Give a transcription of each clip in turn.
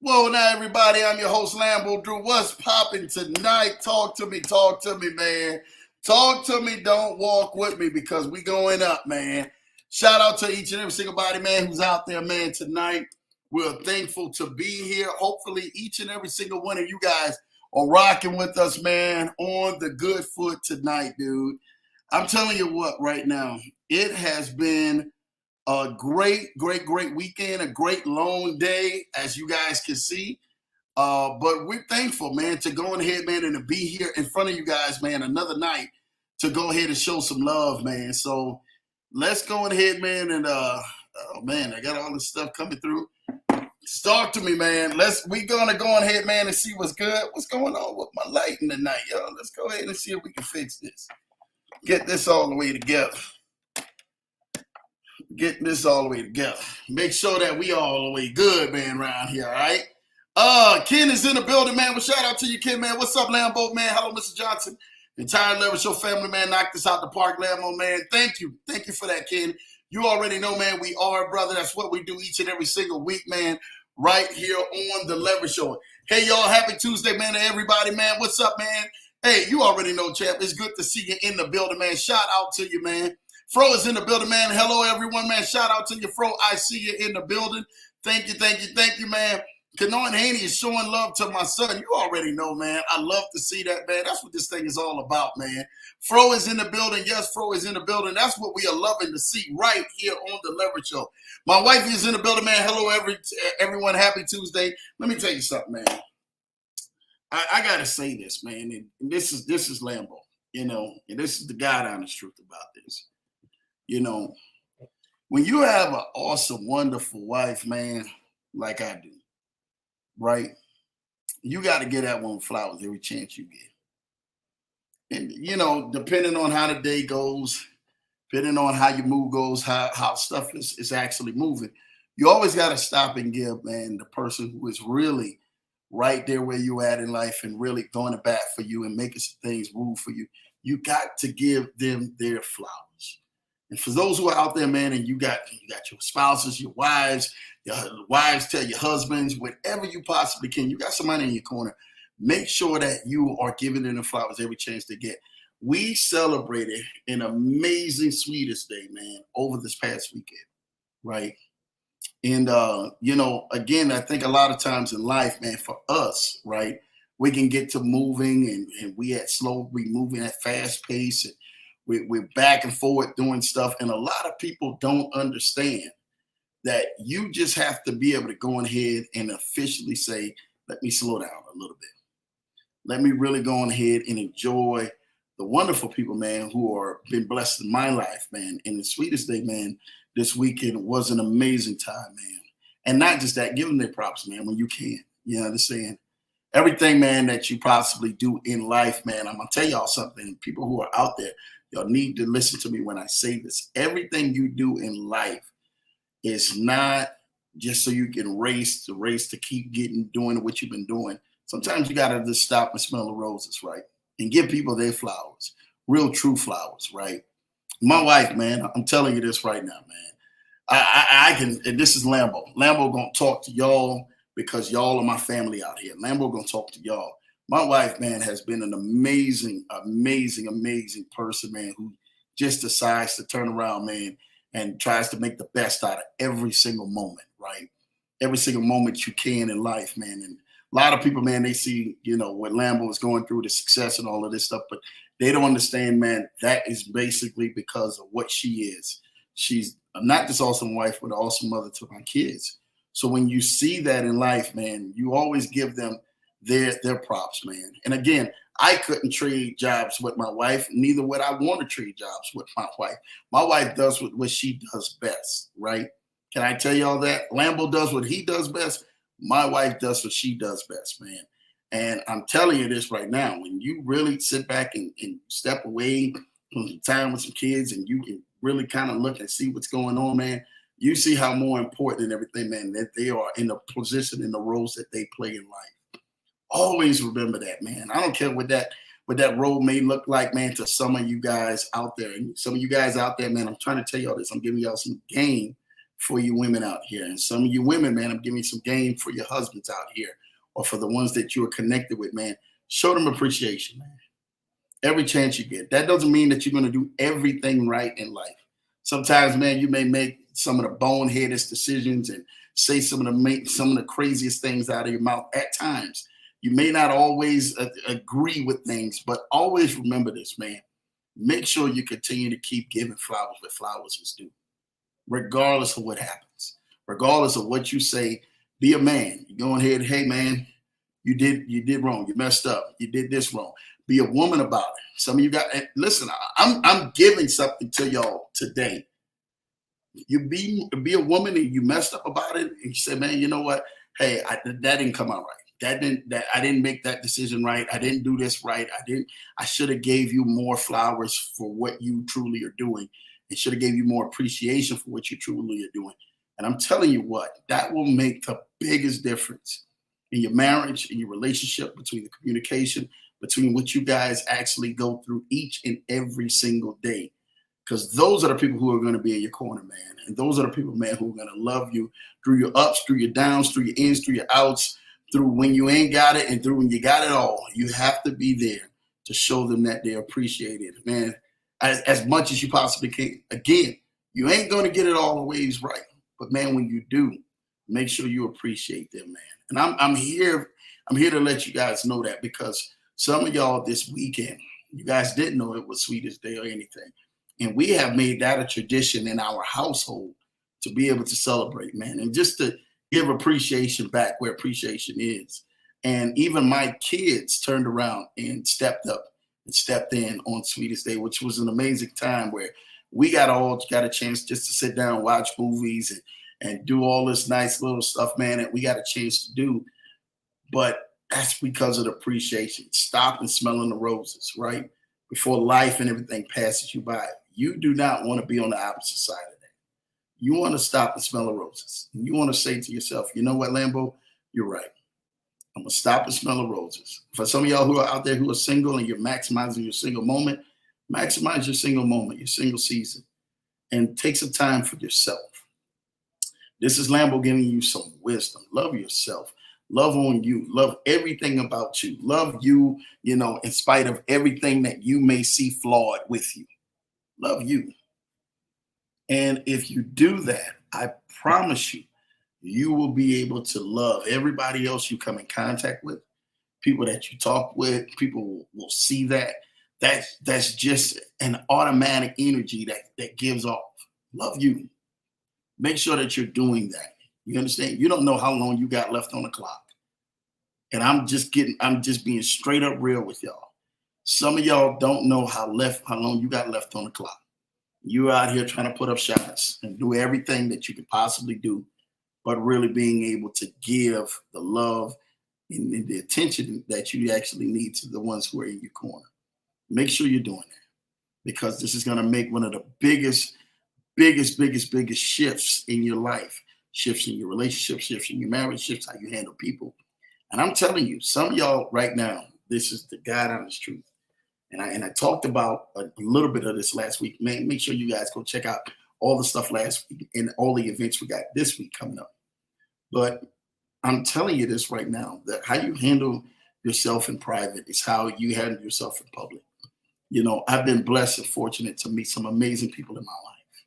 Whoa, now everybody, I'm your host Lambo Drew. What's popping tonight? Talk to me, man. Talk to me, don't walk with me because we going up, man. Shout out to each and every single body, man, who's out there, man, tonight. We're thankful to be here. Hopefully, each and every single one of you guys are rocking with us, man, on the good foot tonight, dude. I'm telling you what, right now, it has been a great weekend, a great long day, as you guys can see. But we're thankful, man, to go ahead, man, and to be here in front of you guys, man, another night to go ahead and show some love, man. So let's go ahead, man, and oh man, I got all this stuff coming through. Talk to me, man. We gonna go ahead, man, and see what's good. What's going on with my lighting tonight, yo? Let's go ahead and see if we can fix this. Get this all the way together. Getting this all the way together. Make sure that we all the way good, man, around here, all right? Ken is in the building, man. Well, shout out to you, Ken, man. What's up, Lambo, man? Hello, Mr. Johnson. Entire Leverage Show family, man. Knocked this out the park, Lambo, man. Thank you. Thank you for that, Ken. You already know, man, we are, brother. That's what we do each and every single week, man, right here on the Leverage Show. Hey, y'all, happy Tuesday, man, to everybody, man. What's up, man? Hey, you already know, champ. It's good to see you in the building, man. Shout out to you, man. Fro is in the building, man. Hello, everyone, man. Shout out to you, Fro. I see you in the building. Thank you, man. Kanon Haney is showing love to my son. You already know, man. I love to see that, man. That's what this thing is all about, man. Fro is in the building. Yes, Fro is in the building. That's what we are loving to see right here on the Leverage Show. My wife is in the building, man. Hello, everyone. Happy Tuesday. Let me tell you something, man. I got to say this, man. And this is Lambo, you know, and this is the God honest truth about this. You know, when you have an awesome, wonderful wife, man, like I do, right? You got to get that one flowers every chance you get. And, you know, depending on how the day goes, depending on how your mood goes, how stuff is actually moving, you always got to stop and give, man, the person who is really right there where you at in life and really going to bat for you and making some things move for you. You got to give them their flowers. And for those who are out there, man, and you got your spouses, your wives tell your husbands, whatever you possibly can, you got somebody in your corner. Make sure that you are giving them the flowers every chance they get. We celebrated an amazing Sweetest Day, man, over this past weekend, right? And, you know, again, I think a lot of times in life, man, for us, right, we can get to moving and we moving at fast pace and we're back and forth doing stuff. And a lot of people don't understand that you just have to be able to go ahead and officially say, let me slow down a little bit. Let me really go ahead and enjoy the wonderful people, man, who are been blessed in my life, man. And the Sweetest Day, man, this weekend was an amazing time, man. And not just that, give them their props, man, when you can. You understand? Everything, man, that you possibly do in life, man, I'm going to tell y'all something. People who are out there, y'all need to listen to me when I say this. Everything you do in life is not just so you can race to keep doing what you've been doing. Sometimes you got to just stop and smell the roses, right? And give people their flowers, real true flowers, right? My wife, man, I'm telling you this right now, man. I can, and this is Lambo. Lambo gonna talk to y'all because y'all are my family out here. Lambo gonna talk to y'all. My wife, man, has been an amazing person, man, who just decides to turn around, man, and tries to make the best out of every single moment, right? Every single moment you can in life, man. And a lot of people, man, they see, you know, what Lambo is going through, the success and all of this stuff, but they don't understand, man, that is basically because of what she is. She's not just awesome wife, but an awesome mother to my kids. So when you see that in life, man, you always give them their props, man. And again, I couldn't trade jobs with my wife, neither would I want to trade jobs with my wife. My wife does what she does best, right? Can I tell y'all that? Lambo does what he does best. My wife does what she does best, man. And I'm telling you this right now, when you really sit back and step away from some time with some kids and you can really kind of look and see what's going on, man, you see how more important and everything, man, that they are in the position and the roles that they play in life. Always remember that, man. I don't care what that role may look like, man, to some of you guys out there. And some of you guys out there, man, I'm trying to tell y'all this. I'm giving y'all some game for you women out here. And some of you women, man, I'm giving you some game for your husbands out here or for the ones that you are connected with, man. Show them appreciation, man. Every chance you get. That doesn't mean that you're going to do everything right in life. Sometimes, man, you may make some of the boneheaded decisions and say some of the craziest things out of your mouth at times. You may not always agree with things, but always remember this, man. Make sure you continue to keep giving flowers where flowers is due, regardless of what happens, regardless of what you say. Be a man. You go ahead, hey man, you did wrong. You messed up. You did this wrong. Be a woman about it. Some of you got listen. I'm giving something to y'all today. You be a woman and you messed up about it, and you say, man, you know what? Hey, that didn't come out right. I didn't make that decision right. I didn't do this right. I should have gave you more flowers for what you truly are doing. It should have gave you more appreciation for what you truly are doing. And I'm telling you what, that will make the biggest difference in your marriage, in your relationship, between the communication, between what you guys actually go through each and every single day. Because those are the people who are going to be in your corner, man. And those are the people, man, who are going to love you through your ups, through your downs, through your ins, through your outs, through when you ain't got it and through when you got it all. You have to be there to show them that they appreciate it, man, as much as you possibly can. Again, you ain't going to get it all always right. But, man, when you do, make sure you appreciate them, man. And I'm here to let you guys know that, because some of y'all this weekend, you guys didn't know it was Sweetest Day or anything. And we have made that a tradition in our household to be able to celebrate, man, and just to give appreciation back where appreciation is. And even my kids turned around and stepped up and stepped in on Sweetest Day, which was an amazing time where we got a chance just to sit down, watch movies and do all this nice little stuff, man, that we got a chance to do. But that's because of the appreciation. Stop and smelling the roses, right? Before life and everything passes you by. You do not want to be on the opposite side of that. You want to stop and smell the roses. And you want to say to yourself, you know what, Lambo, you're right. I'm going to stop and smell the roses. For some of y'all who are out there who are single and you're maximizing your single moment, maximize your single moment, your single season, and take some time for yourself. This is Lambo giving you some wisdom. Love yourself. Love on you. Love everything about you. Love you, in spite of everything that you may see flawed with you. Love you. And if you do that, I promise you, you will be able to love everybody else you come in contact with, people that you talk with. People will see that. That's just an automatic energy that gives off. Love you. Make sure that you're doing that. You understand? You don't know how long you got left on the clock. And I'm just being straight up real with y'all. Some of y'all don't know how long you got left on the clock. You're out here trying to put up shots and do everything that you could possibly do, but really being able to give the love and the attention that you actually need to the ones who are in your corner. Make sure you're doing that, because this is going to make one of the biggest shifts in your life, shifts in your relationship, shifts in your marriage, shifts how you handle people. And I'm telling you, some of y'all right now, this is the God honest truth. And I talked about a little bit of this last week. Man, make sure you guys go check out all the stuff last week and all the events we got this week coming up. But I'm telling you this right now, that how you handle yourself in private is how you handle yourself in public. I've been blessed and fortunate to meet some amazing people in my life,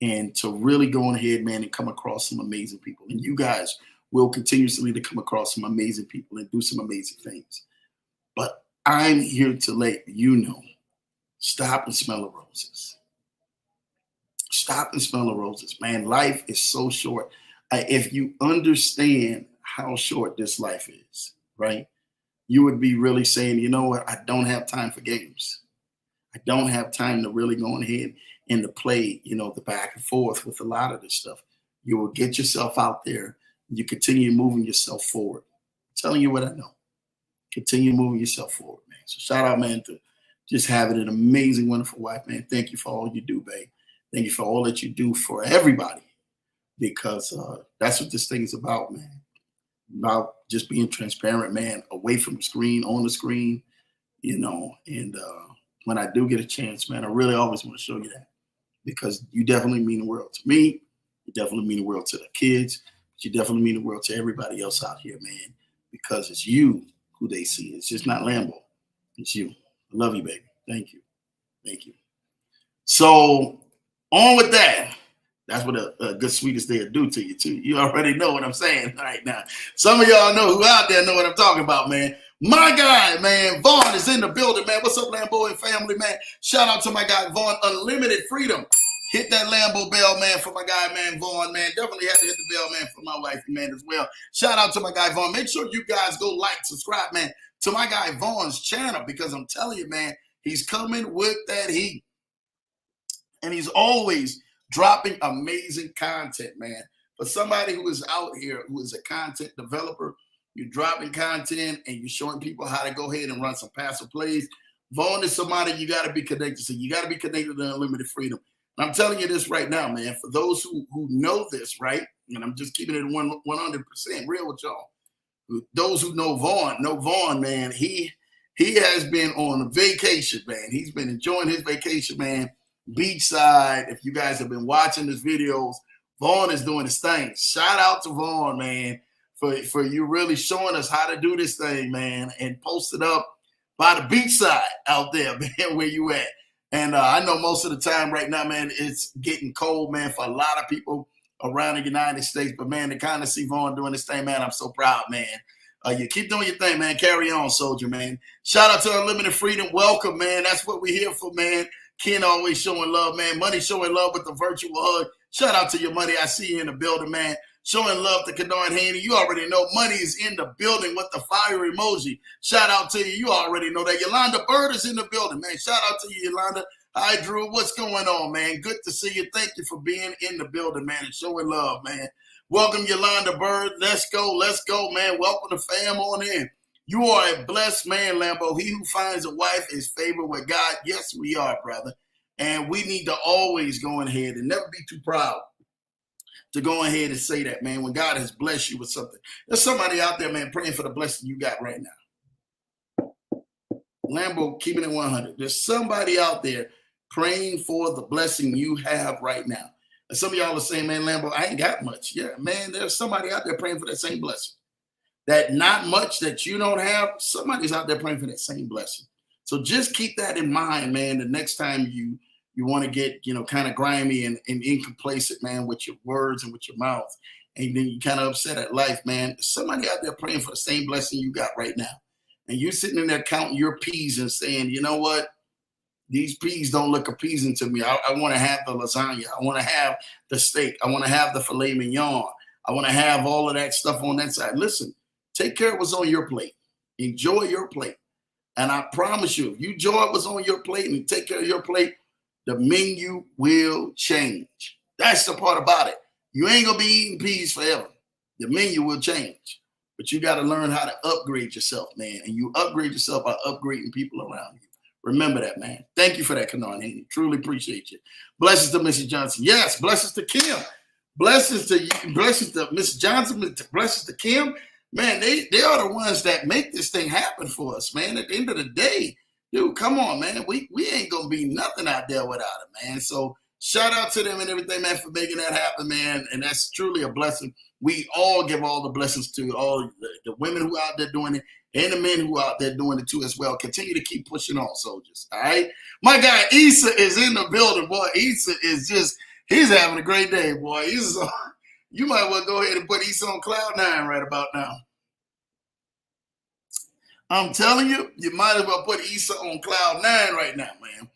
and to really go on ahead, man, and come across some amazing people. And you guys will continuously to come across some amazing people and do some amazing things. But I'm here to let you know, stop and smell the roses. Stop and smell the roses, man. Life is so short. If you understand how short this life is, right, you would be really saying, you know what, I don't have time for games. I don't have time to really go ahead and to play, the back and forth with a lot of this stuff. You will get yourself out there. You continue moving yourself forward. I'm telling you what I know. Continue moving yourself forward, man. So shout out, man, to just having an amazing, wonderful wife, man. Thank you for all you do, babe. Thank you for all that you do for everybody, because that's what this thing is about, man. About just being transparent, man, away from the screen, on the screen, and when I do get a chance, man, I really always want to show you that, because you definitely mean the world to me. You definitely mean the world to the kids. But you definitely mean the world to everybody else out here, man, because it's you who they see. It's just not Lambo. It's you. I love you, baby. Thank you. Thank you. So on with that. That's what a good sweetest day will do to you, too. You already know what I'm saying right now. Some of y'all know who out there know what I'm talking about, man. My guy, man, Vaughn is in the building, man. What's up, Lambo and family, man? Shout out to my guy, Vaughn, Unlimited Freedom. Hit that Lambo bell, man, for my guy, man, Vaughn, man. Definitely have to hit the bell, man, for my wife, man, as well. Shout out to my guy, Vaughn. Make sure you guys go like, subscribe, man, to my guy, Vaughn's channel, because I'm telling you, man, he's coming with that heat. And he's always dropping amazing content, man. For somebody who is out here, who is a content developer, you're dropping content and you're showing people how to go ahead and run some passive plays. Vaughn is somebody you got to be connected to. You got to be connected to Unlimited Freedom. And I'm telling you this right now, man, for those who know this, right? And I'm just keeping it 100% real with y'all. Those who know Vaughn, man, he has been on a vacation, man. He's been enjoying his vacation, man. Beachside. If you guys have been watching his videos, Vaughn is doing his thing. Shout out to Vaughn, man, for you really showing us how to do this thing, man, and post it up by the beachside out there, man, where you at. And I know most of the time right now, man, it's getting cold, man, for a lot of people around the United States. But, man, to kind of see Vaughn doing this thing, man, I'm so proud, man. You keep doing your thing, man. Carry on, soldier, man. Shout out to Unlimited Freedom. Welcome, man. That's what we're here for, man. Ken always showing love, man. Money showing love with the virtual hug. Shout out to your money. I see you in the building, man. Showing love to Kadar Haney. You already know money is in the building with the fire emoji. Shout out to you. You already know that. Yolanda Bird is in the building, man. Shout out to you, Yolanda. Hi, Drew. What's going on, man? Good to see you. Thank you for being in the building, man, and showing love, man. Welcome, Yolanda Bird. Let's go, man. Welcome to fam on in. You are a blessed man, Lambo. He who finds a wife is favored with God. Yes, we are, brother. And we need to always go ahead and never be too proud to go ahead and say that, man, when God has blessed you with something. There's somebody out there, man, praying for the blessing you got right now. Lambo, keeping it 100. There's somebody out there praying for the blessing you have right now. And some of y'all are saying, man, Lambo, I ain't got much. Yeah, man, there's somebody out there praying for that same blessing. That not much that you don't have, somebody's out there praying for that same blessing. So just keep that in mind, man, the next time you want to get, kind of grimy and incomplacent, man, with your words and with your mouth. And then you kind of upset at life, man. Somebody out there praying for the same blessing you got right now. And you're sitting in there counting your peas and saying, you know what? These peas don't look appeasing to me. I want to have the lasagna. I want to have the steak. I want to have the filet mignon. I want to have all of that stuff on that side. Listen. Take care of what's on your plate. Enjoy your plate. And I promise you, if you enjoy what's on your plate and take care of your plate, the menu will change. That's the part about it. You ain't going to be eating peas forever. The menu will change. But you got to learn how to upgrade yourself, man. And you upgrade yourself by upgrading people around you. Remember that, man. Thank you for that, Kanan Haney. Truly appreciate you. Blessings to Mrs. Johnson. Yes, blessings to Kim. Blessings to you. Blessings to Mrs. Johnson. Blessings to Kim. Man, they are the ones that make this thing happen for us, man. At the end of the day, dude, come on, man. We ain't going to be nothing out there without it, man. So shout out to them and everything, man, for making that happen, man. And that's truly a blessing. We all give all the blessings to all the women who are out there doing it and the men who are out there doing it too as well. Continue to keep pushing on, soldiers, all right? My guy Issa is in the building, boy. Issa is just, he's having a great day, boy. You might well go ahead and put Issa on cloud 9 right about now. I'm telling you, you might as well put Issa on cloud 9 right now, man.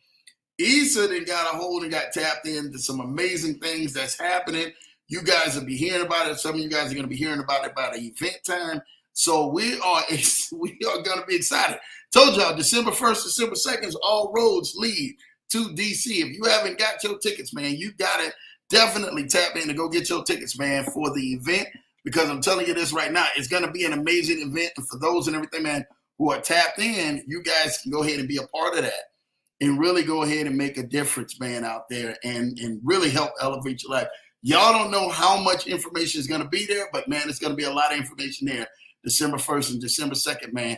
Issa then got a hold and got tapped into some amazing things that's happening. You guys will be hearing about it. Some of you guys are going to be hearing about it by the event time. So we are going to be excited. Told y'all, December 1st, December 2nd, all roads lead to DC. If you haven't got your tickets, man, you got to definitely tap in to go get your tickets, man, for the event. Because I'm telling you this right now, it's going to be an amazing event. And for those and everything, man, who are tapped in, you guys can go ahead and be a part of that and really go ahead and make a difference, man, out there and really help elevate your life. Y'all don't know how much information is going to be there, but, man, it's going to be a lot of information there December 1st and December 2nd, man.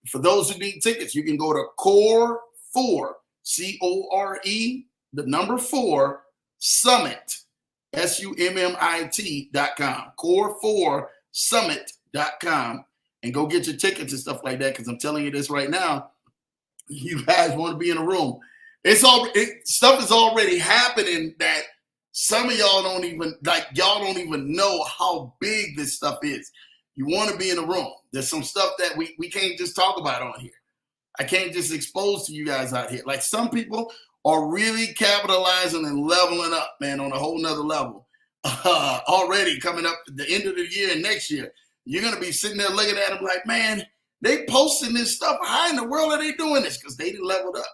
For those who need tickets, you can go to Core 4, C-O-R-E, the number 4, Summit SUMMIT.com, core4summit.com, and go get your tickets and stuff like that. Because I'm telling you this right now, you guys want to be in a room. Stuff is already happening that some of y'all don't even know how big this stuff is. You want to be in a room. There's some stuff that we can't just talk about on here. I can't just expose to you guys out here. Like, some people are really capitalizing and leveling up, man, on a whole nother level. Already coming up at the end of the year and next year, you're going to be sitting there looking at them like, man, they posting this stuff. How in the world are they doing this? Because they didn't level up.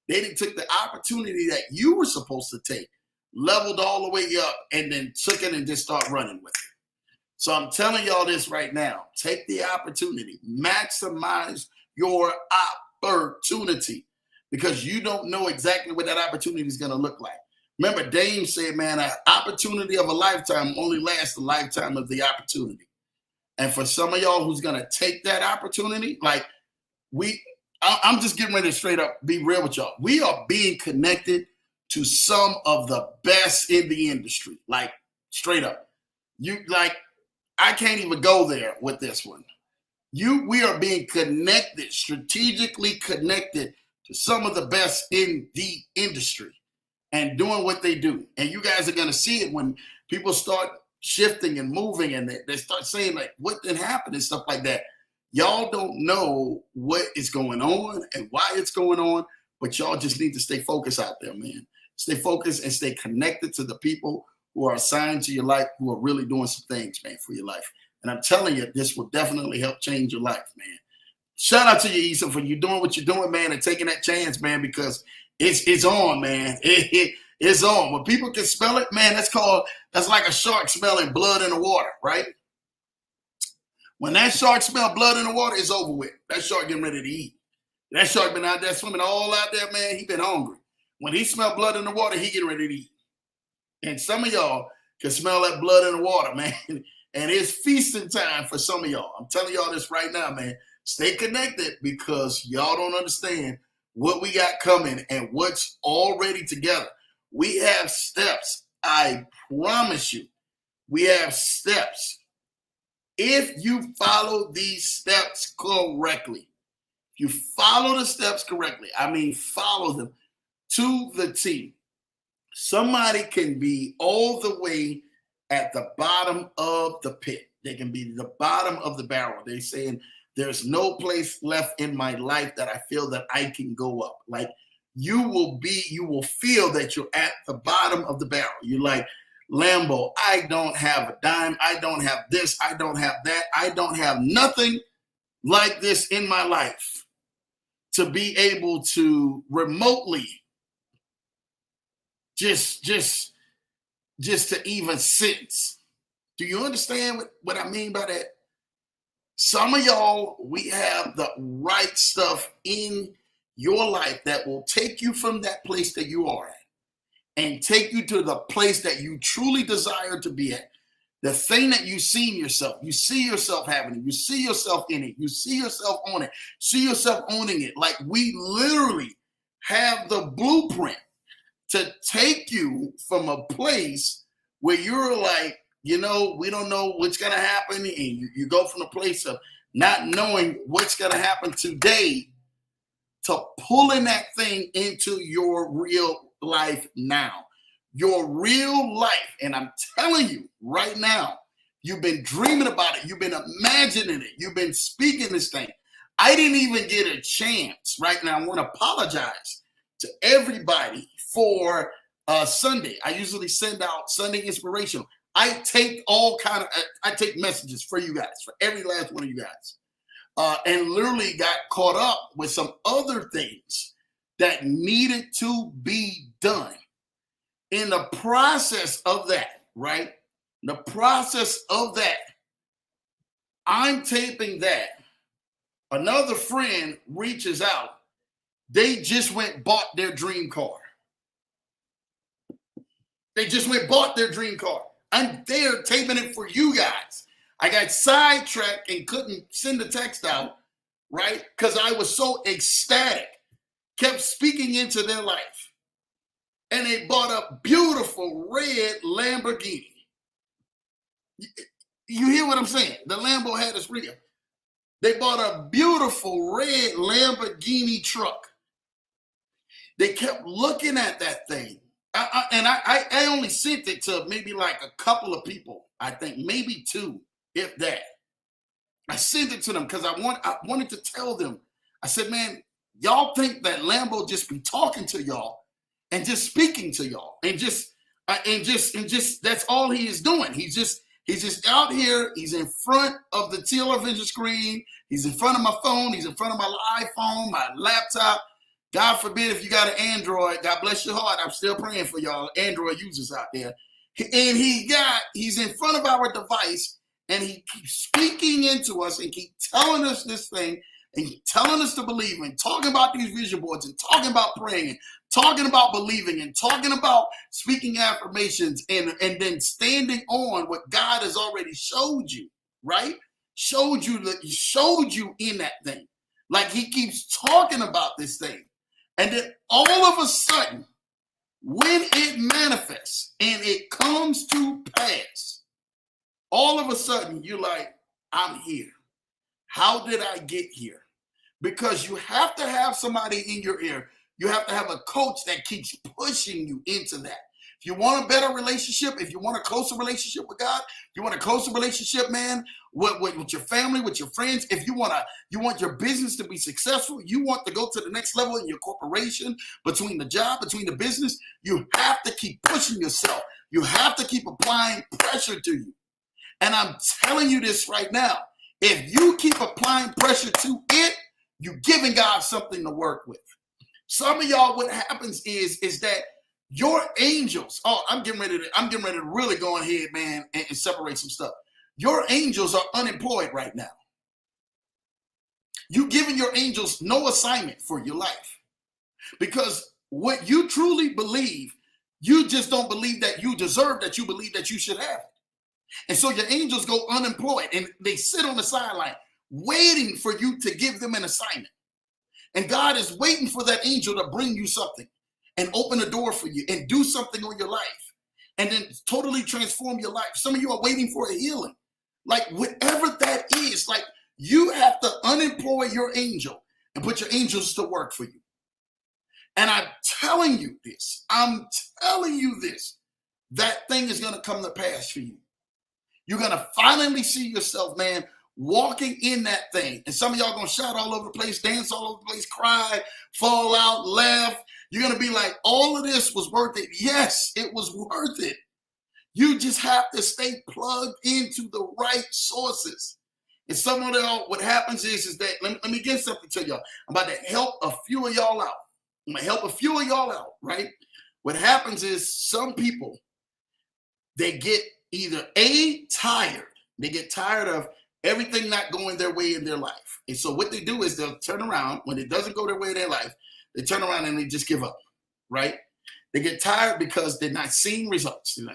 They didn't took the opportunity that you were supposed to take, leveled all the way up, and then took it and just start running with it. So I'm telling y'all this right now. Take the opportunity. Maximize your opportunity, because you don't know exactly what that opportunity is going to look like. Remember, Dame said, man, an opportunity of a lifetime only lasts the lifetime of the opportunity. And for some of y'all who's going to take that opportunity, like I'm just getting ready to straight up be real with y'all. We are being connected to some of the best in the industry, like straight up. I can't even go there with this one. We are being connected, strategically connected to some of the best in the industry and doing what they do. And you guys are going to see it when people start shifting and moving, and they start saying, like, what did happen and stuff like that. Y'all don't know what is going on and why it's going on, but y'all just need to stay focused out there, man. Stay focused and stay connected to the people who are assigned to your life, who are really doing some things, man, for your life. And I'm telling you, this will definitely help change your life, man. Shout out to you, Issa, for you doing what you're doing, man, and taking that chance, man, because it's on, man. It's on. When people can smell it, man, that's like a shark smelling blood in the water, right? When that shark smell blood in the water, it's over with. That shark getting ready to eat. That shark been out there swimming all out there, man. He been hungry. When he smell blood in the water, he getting ready to eat. And some of y'all can smell that blood in the water, man. And it's feasting time for some of y'all. I'm telling y'all this right now, man. Stay connected, because y'all don't understand what we got coming and what's already together. We have steps. I promise you, we have steps. If you follow these steps correctly, you follow the steps correctly, I mean, follow them to the T. Somebody can be all the way at the bottom of the pit. They can be the bottom of the barrel. They're saying, there's no place left in my life that I feel that I can go up. Like, you will feel that you're at the bottom of the barrel. You're like, Lambo, I don't have a dime. I don't have this. I don't have that. I don't have nothing like this in my life to be able to remotely just to even sense. Do you understand what I mean by that? Some of y'all, we have the right stuff in your life that will take you from that place that you are at and take you to the place that you truly desire to be at. The thing that you see in yourself, you see yourself having it, you see yourself in it, you see yourself on it, see yourself owning it. Like, we literally have the blueprint to take you from a place where you're like, we don't know what's going to happen. And you go from a place of not knowing what's going to happen today to pulling that thing into your real life now. Your real life. And I'm telling you right now, you've been dreaming about it. You've been imagining it. You've been speaking this thing. I didn't even get a chance right now. I want to apologize to everybody for Sunday. I usually send out Sunday Inspirational. I take messages for you guys, for every last one of you guys, and literally got caught up with some other things that needed to be done. In the process of that, right? In the process of that, I'm taping that. Another friend reaches out. They just went bought their dream car. They just went bought their dream car. I'm there taping it for you guys. I got sidetracked and couldn't send the text out, right? Because I was so ecstatic. Kept speaking into their life. and they bought a beautiful red Lamborghini. You hear what I'm saying? The Lambo had us real. They bought a beautiful red Lamborghini truck. They kept looking at that thing. I only sent it to maybe like a couple of people. I think maybe two, if that. I sent it to them because I wanted to tell them. I said, man, y'all think that Lambo just be talking to y'all and just speaking to y'all and just that's all he is doing. He's just out here. He's in front of the television screen. He's in front of my phone. He's in front of my iPhone, my laptop. God forbid if you got an Android. God bless your heart. I'm still praying for y'all Android users out there. And he's in front of our device, and he keeps speaking into us and keep telling us this thing and telling us to believe and talking about these vision boards and talking about praying and talking about believing and talking about speaking affirmations and then standing on what God has already showed you, right? Showed you in that thing. Like he keeps talking about this thing. And then all of a sudden, when it manifests and it comes to pass, all of a sudden you're like, I'm here. How did I get here? Because you have to have somebody in your ear. You have to have a coach that keeps pushing you into that. If you want a better relationship, if you want a closer relationship with God, you want a closer relationship, man, with your family, with your friends, if you want your business to be successful, you want to go to the next level in your corporation, between the job, between the business, you have to keep pushing yourself. You have to keep applying pressure to you. And I'm telling you this right now. If you keep applying pressure to it, you're giving God something to work with. Some of y'all, what happens is that your angels, I'm getting ready to really go ahead, man, and separate some stuff. Your angels are unemployed right now. You giving your angels no assignment for your life. Because what you truly believe, you just don't believe that you deserve, that you believe that you should have it. And so your angels go unemployed and they sit on the sideline waiting for you to give them an assignment. And God is waiting for that angel to bring you something and open a door for you and do something on your life and then totally transform your life. Some of you are waiting for a healing. Like whatever that is, like you have to unemploy your angel and put your angels to work for you. And I'm telling you this, that thing is going to come to pass for you. You're going to finally see yourself, man, walking in that thing. And some of y'all going to shout all over the place, dance all over the place, cry, fall out, laugh. You're going to be like, all of this was worth it. Yes, it was worth it. You just have to stay plugged into the right sources. And some of y'all, what happens is that, let me get something to y'all. I'm about to help a few of y'all out. Right? What happens is some people, they get either tired. They get tired of everything not going their way in their life. And so what they do is they'll turn around. When it doesn't go their way in their life, they turn around and they just give up, right? They get tired because they're not seeing results. And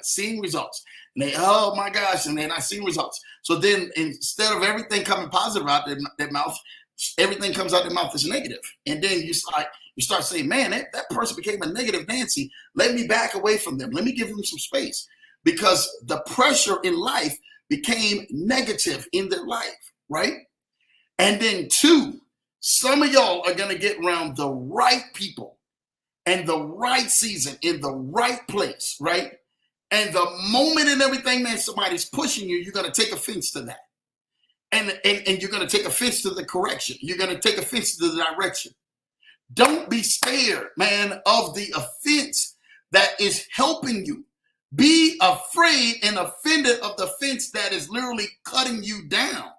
they, oh my gosh, and they're not seeing results. So then instead of everything coming positive out their mouth, everything comes out their mouth is negative. And then you start saying, man, that person became a negative Nancy. Let me back away from them. Let me give them some space. Because the pressure in life became negative in their life, right? And then two, some of y'all are going to get around the right people and the right season in the right place, right? And the moment and everything, man, somebody's pushing you, you're going to take offense to that. And you're going to take offense to the correction. You're going to take offense to the direction. Don't be scared, man, of the offense that is helping you. Be afraid and offended of the fence that is literally cutting you down,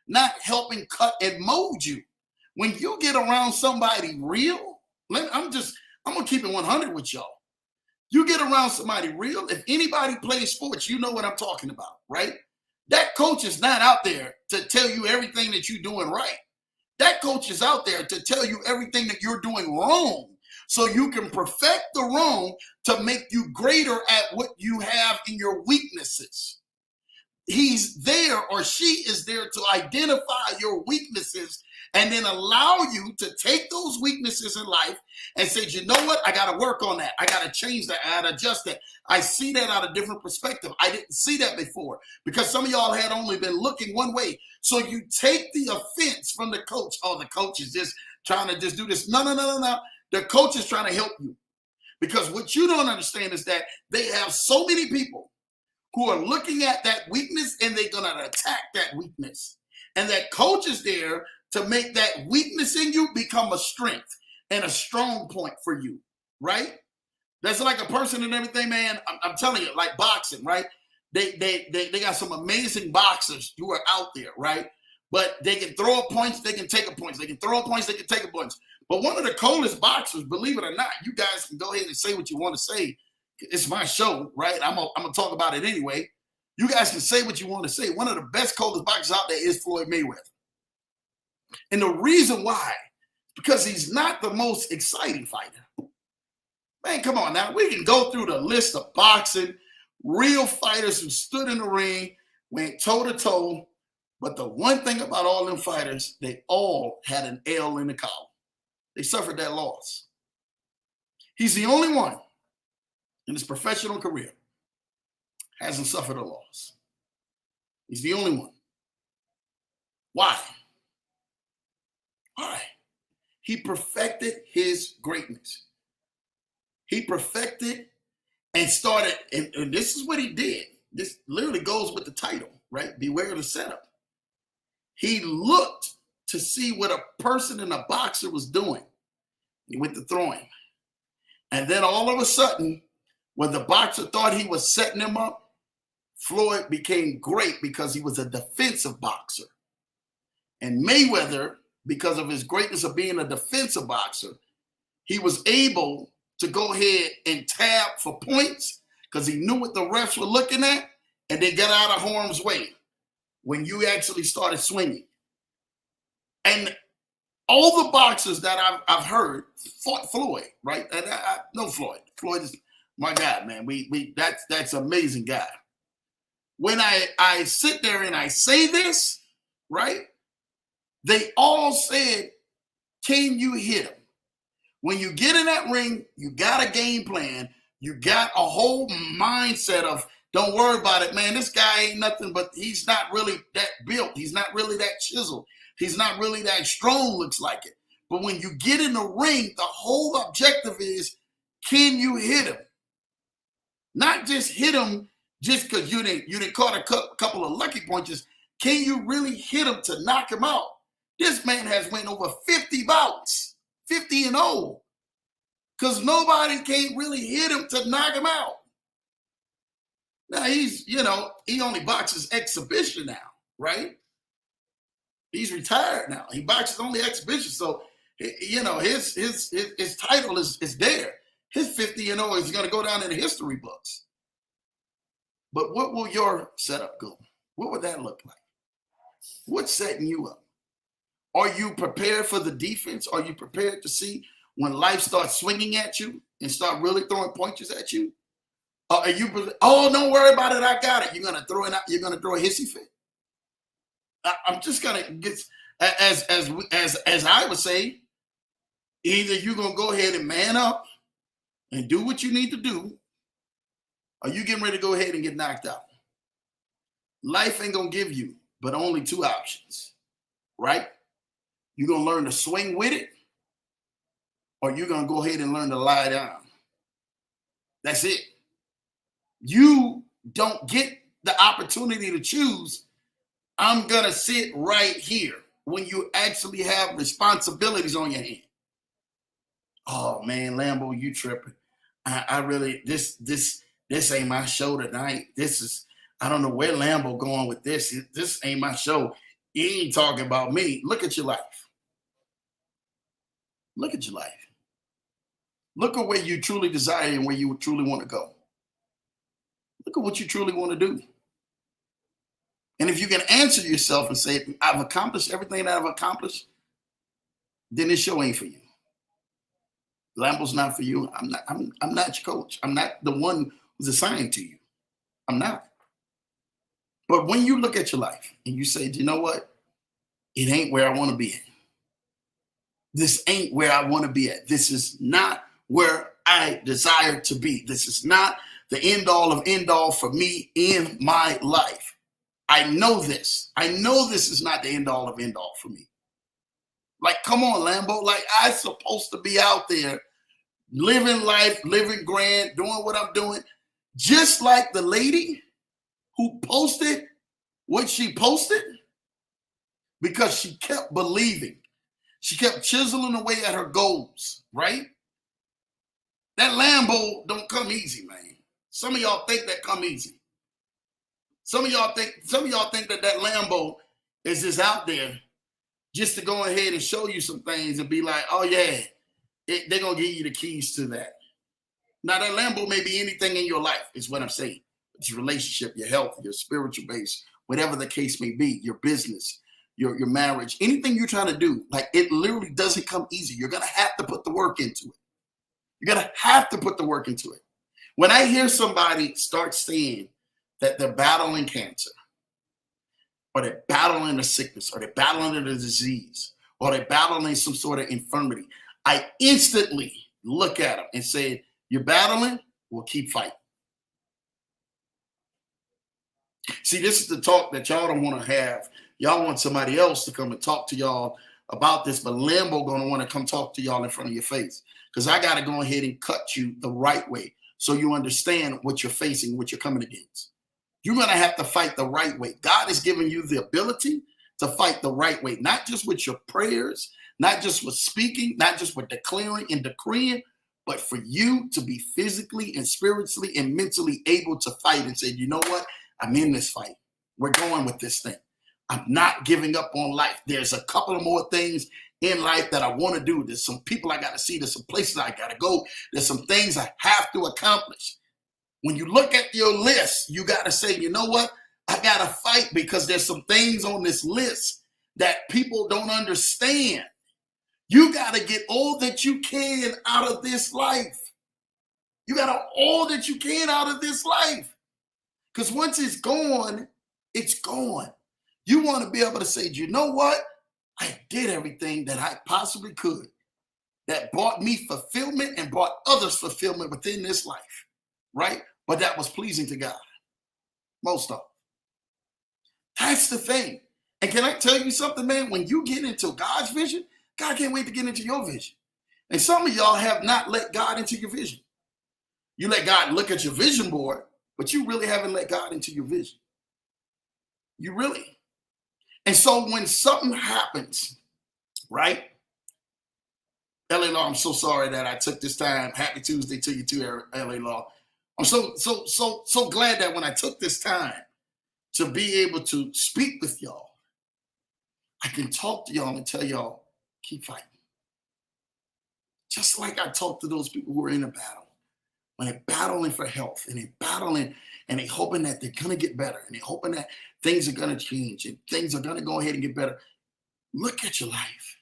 not helping cut and mold you. When you get around somebody real, I'm going to keep it 100 with y'all. You get around somebody real, if anybody plays sports, you know what I'm talking about, right? That coach is not out there to tell you everything that you're doing right. That coach is out there to tell you everything that you're doing wrong, so you can perfect the wrong to make you greater at what you have in your weaknesses. He's there, or she is there, to identify your weaknesses and then allow you to take those weaknesses in life and say, you know what? I got to work on that. I got to change that. I got to adjust that. I see that out of a different perspective. I didn't see that before because some of y'all had only been looking one way. So you take the offense from the coach. Oh, the coach is just trying to just do this. No. The coach is trying to help you because what you don't understand is that they have so many people who are looking at that weakness and they're going to attack that weakness. And that coach is there to make that weakness in you become a strength and a strong point for you, right? That's like a person and everything, man. I'm telling you, like boxing, right? They got some amazing boxers who are out there, right? But they can throw a punch, they can take a punch. They can throw a punch, they can take a punch. But one of the coldest boxers, believe it or not, you guys can go ahead and say what you want to say. It's my show, right? I'm gonna talk about it anyway. You guys can say what you want to say. One of the best coldest boxers out there is Floyd Mayweather. And the reason why, because he's not the most exciting fighter. Man, come on now. We can go through the list of boxing, real fighters who stood in the ring, went toe-to-toe. But the one thing about all them fighters, they all had an L in the collar. They suffered that loss. He's the only one in his professional career hasn't suffered a loss. He's the only one. Why? Why? He perfected his greatness. He perfected and started, and this is what he did. This literally goes with the title, right? Beware of the setup. He looked to see what a person in a boxer was doing. He went to throw him. And then all of a sudden, when the boxer thought he was setting him up, Floyd became great because he was a defensive boxer. And Mayweather, because of his greatness of being a defensive boxer, he was able to go ahead and tab for points because he knew what the refs were looking at, and they got out of harm's way when you actually started swinging. And all the boxers that I've heard fought Floyd, right? And I know Floyd. Floyd is my guy, man. That's an amazing guy. When I sit there and I say this, right? They all said, can you hit him? When you get in that ring, you got a game plan. You got a whole mindset of, don't worry about it, man. This guy ain't nothing, but he's not really that built. He's not really that chiseled. He's not really that strong, looks like it. But when you get in the ring, the whole objective is, can you hit him? Not just hit him just because you didn't caught a couple of lucky punches. Can you really hit him to knock him out? This man has went over 50 bouts, 50-0, because nobody can't really hit him to knock him out. Now he only boxes exhibition now, right? He's retired now. He boxes only exhibition, so his title is there. His 50-0 is going to go down in the history books. But what will your setup go? What would that look like? What's setting you up? Are you prepared for the defense? Are you prepared to see when life starts swinging at you and start really throwing punches at you? Are you? Oh, don't worry about it. I got it. You're gonna throw it out. You're gonna throw a hissy fit. I'm just gonna get as I would say. Either you're gonna go ahead and man up and do what you need to do, or you getting ready to go ahead and get knocked out. Life ain't gonna give you but only two options, right? You're gonna learn to swing with it, or you're gonna go ahead and learn to lie down. That's it. You don't get the opportunity to choose, I'm gonna sit right here, when you actually have responsibilities on your hand. Oh man, Lambo, you tripping. I really, this ain't my show tonight. I don't know where Lambo going with this. This ain't my show. He ain't talking about me. Look at your life. Look at your life. Look at where you truly desire and where you truly want to go. Look at what you truly want to do. And if you can answer yourself and say, I've accomplished everything that I've accomplished, then this show ain't for you. Lambo's not for you. I'm not your coach. I'm not the one who's assigned to you. I'm not. But when you look at your life and you say, you know what? It ain't where I want to be. This ain't where I want to be at. This is not where I desire to be. This is not the end all of end all for me in my life. I know this. I know this is not the end all of end all for me. Like, come on, Lambo. Like, I'm supposed to be out there living life, living grand, doing what I'm doing. Just like the lady who posted what she posted because she kept believing. She kept chiseling away at her goals, right? That Lambo don't come easy, man. Some of y'all think that come easy. Some of y'all think that Lambo is just out there just to go ahead and show you some things and be like, oh yeah, they're gonna give you the keys to that. Now that Lambo may be anything in your life, is what I'm saying. It's your relationship, your health, your spiritual base, whatever the case may be, your business, your marriage, anything you're trying to do, like it literally doesn't come easy. You're gonna have to put the work into it. You're gonna have to put the work into it. When I hear somebody start saying that they're battling cancer, or they're battling a sickness, or they're battling a disease, or they're battling some sort of infirmity, I instantly look at them and say, you're battling, well, keep fighting. See, this is the talk that y'all don't want to have. Y'all want somebody else to come and talk to y'all about this, but Lambo gonna want to come talk to y'all in front of your face, because I got to go ahead and cut you the right way so you understand what you're facing, what you're coming against. You're going to have to fight the right way. God has given you the ability to fight the right way, not just with your prayers, not just with speaking, not just with declaring and decreeing, but for you to be physically and spiritually and mentally able to fight and say, you know what? I'm in this fight. We're going with this thing. I'm not giving up on life. There's a couple of more things in life that I want to do. There's some people I got to see. There's some places I got to go. There's some things I have to accomplish. When you look at your list, you got to say, you know what? I got to fight because there's some things on this list that people don't understand. You got to get all that you can out of this life. You got all that you can out of this life. Because once it's gone, it's gone. You want to be able to say, you know what? I did everything that I possibly could that brought me fulfillment and brought others fulfillment within this life, right? But that was pleasing to God. Most of them. That's the thing. And can I tell you something, man? When you get into God's vision, God can't wait to get into your vision. And some of y'all have not let God into your vision. You let God look at your vision board, but you really haven't let God into your vision. You really. And so when something happens, right? LA Law, I'm so sorry that I took this time. Happy Tuesday to you too, LA Law. I'm so glad that when I took this time to be able to speak with y'all, I can talk to y'all and tell y'all, keep fighting. Just like I talked to those people who are in a battle. When they're battling for health and they're battling and they're hoping that they're going to get better and they're hoping that things are going to change and things are going to go ahead and get better. Look at your life.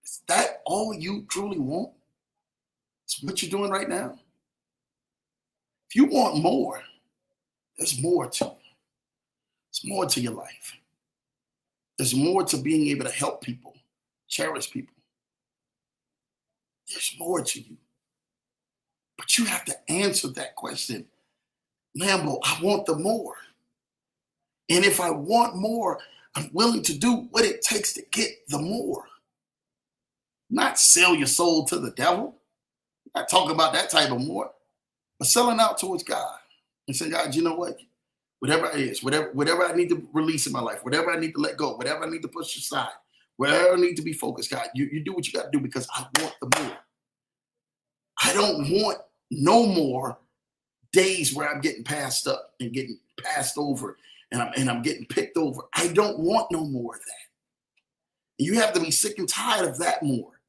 Is that all you truly want? It's what you're doing right now. If you want more, there's more to you. There's more to your life. There's more to being able to help people, cherish people. There's more to you. But you have to answer that question. Lambo, I want the more. And if I want more, I'm willing to do what it takes to get the more. Not sell your soul to the devil. I'm not talking about that type of more. But selling out towards God and saying, God, you know what? Whatever it is, whatever I need to release in my life, whatever I need to let go, whatever I need to push aside, wherever I need to be focused, God, you do what you got to do because I want the more. I don't want no more days where I'm getting passed up and getting passed over and I'm getting picked over. I don't want no more of that. You have to be sick and tired of that more.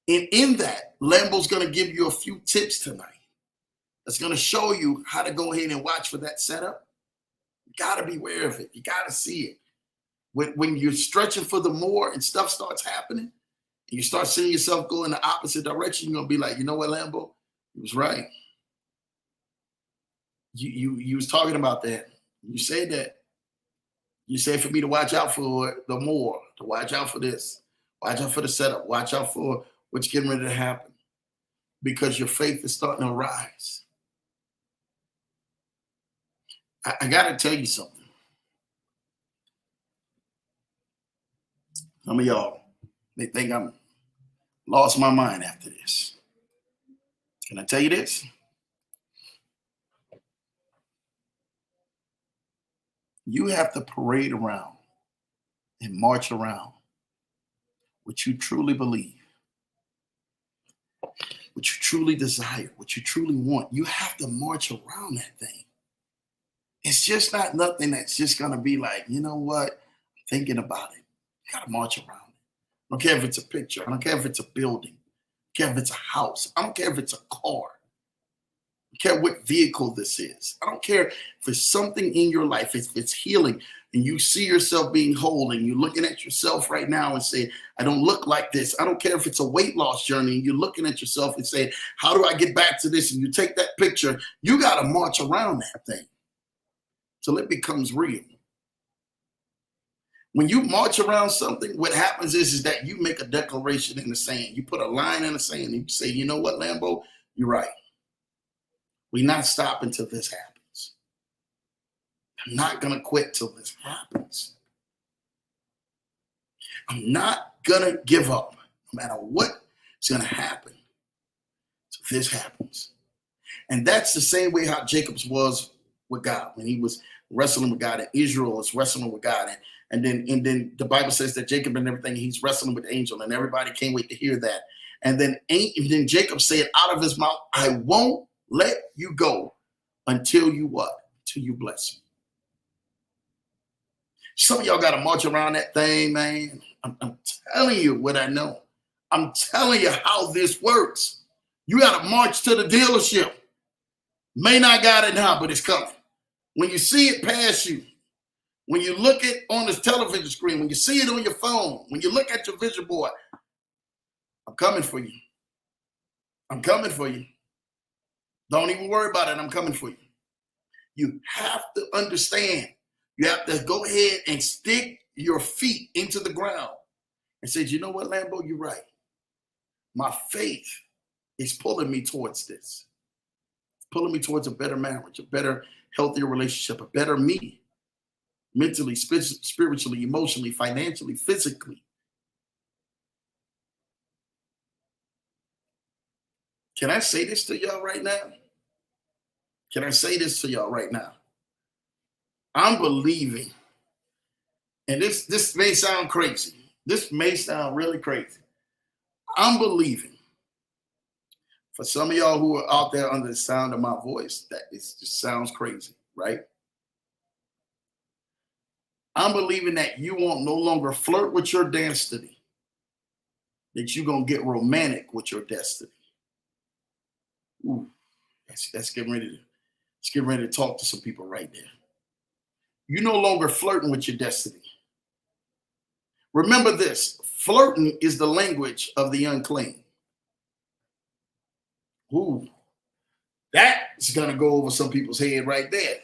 And in that, Lambo's going to give you a few tips tonight. That's going to show you how to go ahead and watch for that setup. You got to be aware of it. You got to see it. When you're stretching for the more and stuff starts happening, and you start seeing yourself go in the opposite direction, you're going to be like, you know what, Lambo? He was right. You was talking about that. You said that. You said for me to watch out for the more, to watch out for this, watch out for the setup, watch out for what's getting ready to happen, because your faith is starting to rise. I got to tell you something. Some of y'all, they think I'm lost my mind after this. Can I tell you this? You have to parade around and march around what you truly believe, what you truly desire, what you truly want. You have to march around that thing. It's just not nothing that's just going to be like, you know what, I'm thinking about it. You got to march around it. I don't care if it's a picture. I don't care if it's a building. I don't care if it's a house. I don't care if it's a car. I don't care what vehicle this is. I don't care if it's something in your life, if it's healing, and you see yourself being whole, and you're looking at yourself right now and say, I don't look like this. I don't care if it's a weight loss journey, and you're looking at yourself and say, how do I get back to this? And you take that picture, you got to march around that thing till it becomes real. When you march around something, what happens is that you make a declaration in the sand. You put a line in the sand and you say, you know what, Lambo, you're right. We're not stopping till this happens. I'm not going to quit till this happens. I'm not going to give up no matter what's going to happen till this happens. And that's the same way how Jacob's was with God when he was wrestling with God, and Israel was wrestling with God. And then the Bible says that Jacob and everything, he's wrestling with the angel, and everybody can't wait to hear that. And then Jacob said out of his mouth, I won't let you go until you what? Until you bless me. Some of y'all got to march around that thing, man. I'm telling you what I know. I'm telling you how this works. You got to march to the dealership. May not got it now, but it's coming. When you see it pass you, when you look at on this television screen, when you see it on your phone, when you look at your vision board, I'm coming for you. I'm coming for you. Don't even worry about it. I'm coming for you. You have to understand. You have to go ahead and stick your feet into the ground and say, you know what, Lambo, you're right. My faith is pulling me towards this. It's pulling me towards a better marriage, a better, healthier relationship, a better me. Mentally, spiritually, emotionally, financially, physically. Can I say this to y'all right now? Can I say this to y'all right now? I'm believing, and this may sound crazy. This may sound really crazy. I'm believing for some of y'all who are out there under the sound of my voice, that it just sounds crazy, right? I'm believing that you won't no longer flirt with your destiny, that you're going to get romantic with your destiny. Ooh, that's getting ready to talk to some people right there. You're no longer flirting with your destiny. Remember this, flirting is the language of the unclean. Ooh, that's going to go over some people's head right there.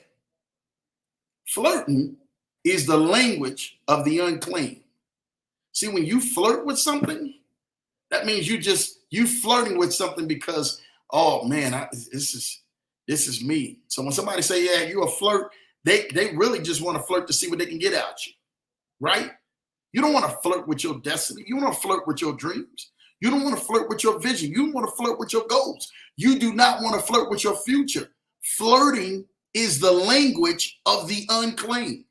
Flirting is the language of the unclean. See, when you flirt with something, that means you flirting with something because, oh man, this is me. So when somebody say, yeah, you're a flirt, they really just want to flirt to see what they can get out you, right? You don't want to flirt with your destiny. You want to flirt with your dreams. You don't want to flirt with your vision. You want to flirt with your goals. You do not want to flirt with your future. Flirting is the language of the unclean.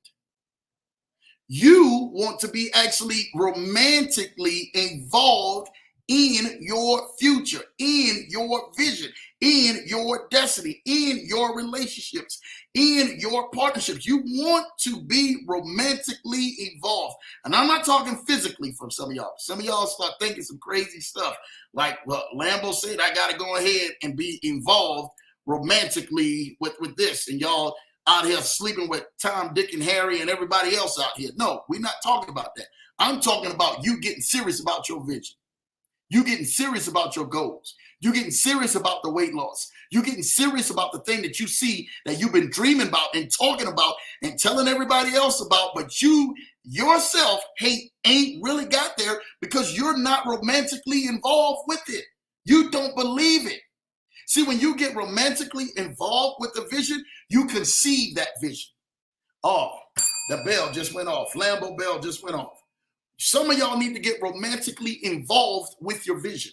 You want to be actually romantically involved in your future, in your vision, in your destiny, in your relationships, in your partnerships. You want to be romantically involved. And I'm not talking physically from some of y'all. Some of y'all start thinking some crazy stuff. Like Lambo said, I got to go ahead and be involved romantically with this. And y'all out here sleeping with Tom, Dick, and Harry and everybody else out here. No, we're not talking about that. I'm talking about you getting serious about your vision. You getting serious about your goals. You're getting serious about the weight loss. You're getting serious about the thing that you see that you've been dreaming about and talking about and telling everybody else about, but you yourself ain't really got there because you're not romantically involved with it. You don't believe it. See, when you get romantically involved with the vision, you conceive that vision. Oh, the bell just went off. Lambo bell just went off. Some of y'all need to get romantically involved with your vision.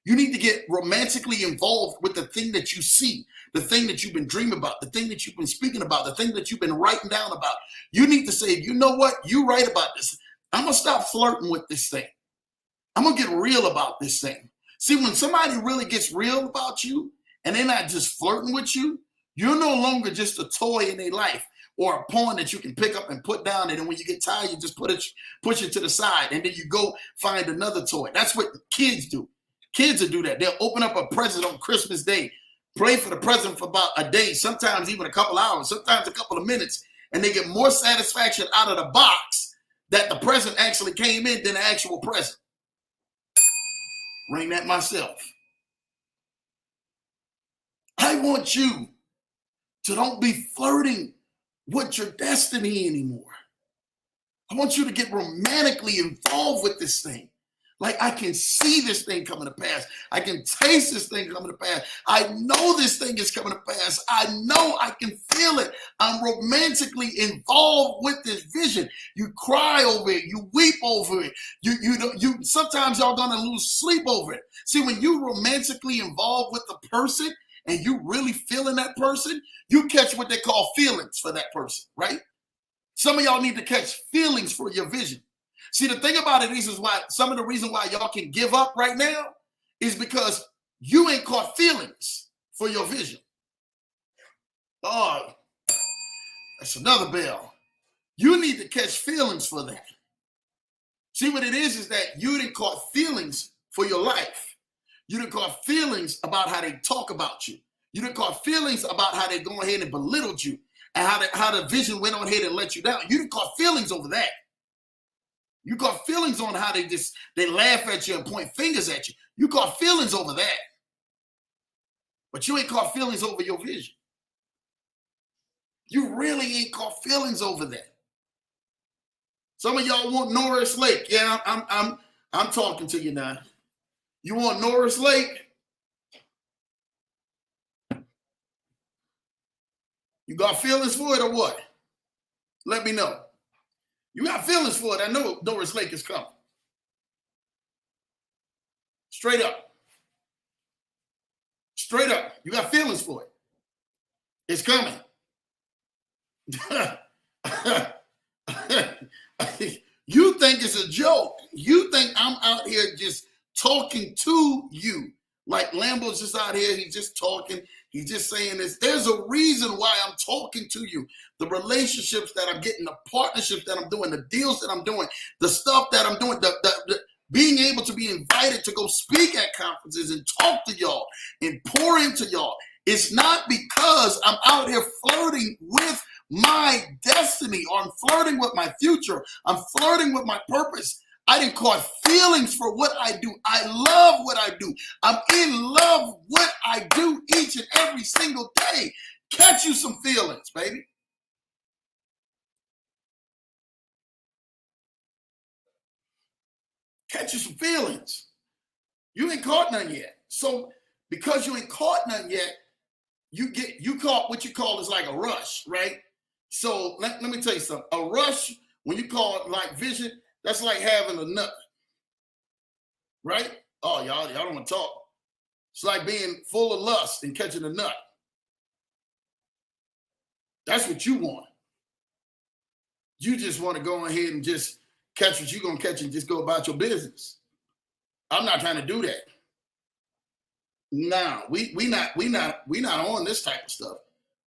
You need to get romantically involved with the thing that you see, the thing that you've been dreaming about, the thing that you've been speaking about, the thing that you've been writing down about. You need to say, you know what? You right about this. I'm going to stop flirting with this thing. I'm going to get real about this thing. See, when somebody really gets real about you and they're not just flirting with you, you're no longer just a toy in their life or a pawn that you can pick up and put down. And then when you get tired, you just push it to the side. And then you go find another toy. That's what kids do. Kids will do that. They'll open up a present on Christmas Day, play for the present for about a day, sometimes even a couple hours, sometimes a couple of minutes, and they get more satisfaction out of the box that the present actually came in than the actual present. Ring that myself. I want you to don't be flirting with your destiny anymore. I want you to get romantically involved with this thing. Like, I can see this thing coming to pass. I can taste this thing coming to pass. I know this thing is coming to pass. I know I can feel it. I'm romantically involved with this vision. You cry over it. You weep over it. You sometimes y'all gonna lose sleep over it. See, when you romantically involved with the person and you really feeling that person, you catch what they call feelings for that person, right? Some of y'all need to catch feelings for your vision. See, the thing about it is why some of the reason why y'all can give up right now is because you ain't caught feelings for your vision. Oh, that's another bell. You need to catch feelings for that. See, what it is that you didn't caught feelings for your life. You didn't caught feelings about how they talk about you. You didn't caught feelings about how they go ahead and belittled you and how the vision went on ahead and let you down. You didn't caught feelings over that. You got feelings on how they laugh at you and point fingers at you. You got feelings over that. But you ain't caught feelings over your vision. You really ain't caught feelings over that. Some of y'all want Norris Lake. Yeah, I'm talking to you now. You want Norris Lake? You got feelings for it or what? Let me know. You got feelings for it. I know Norris Lake is coming. Straight up. Straight up. You got feelings for it. It's coming. You think it's a joke. You think I'm out here just talking to you. Like Lambo's just out here. He's just talking. He's just saying this. There's a reason why I'm talking to you. The relationships that I'm getting, the partnerships that I'm doing, the deals that I'm doing, the stuff that I'm doing, the being able to be invited to go speak at conferences and talk to y'all and pour into y'all. It's not because I'm out here flirting with my destiny or I'm flirting with my future. I'm flirting with my purpose. I didn't caught feelings for what I do. I love what I do. I'm in love with what I do each and every single day. Catch you some feelings, baby. Catch you some feelings. You ain't caught none yet. So because you ain't caught none yet, you caught what you call is like a rush, right? So let me tell you something. A rush, when you call it like vision, that's like having a nut, right? Oh, y'all don't want to talk. It's like being full of lust and catching a nut. That's what you want. You just want to go ahead and just catch what you're gonna catch and just go about your business. I'm not trying to do that. No, we not on this type of stuff.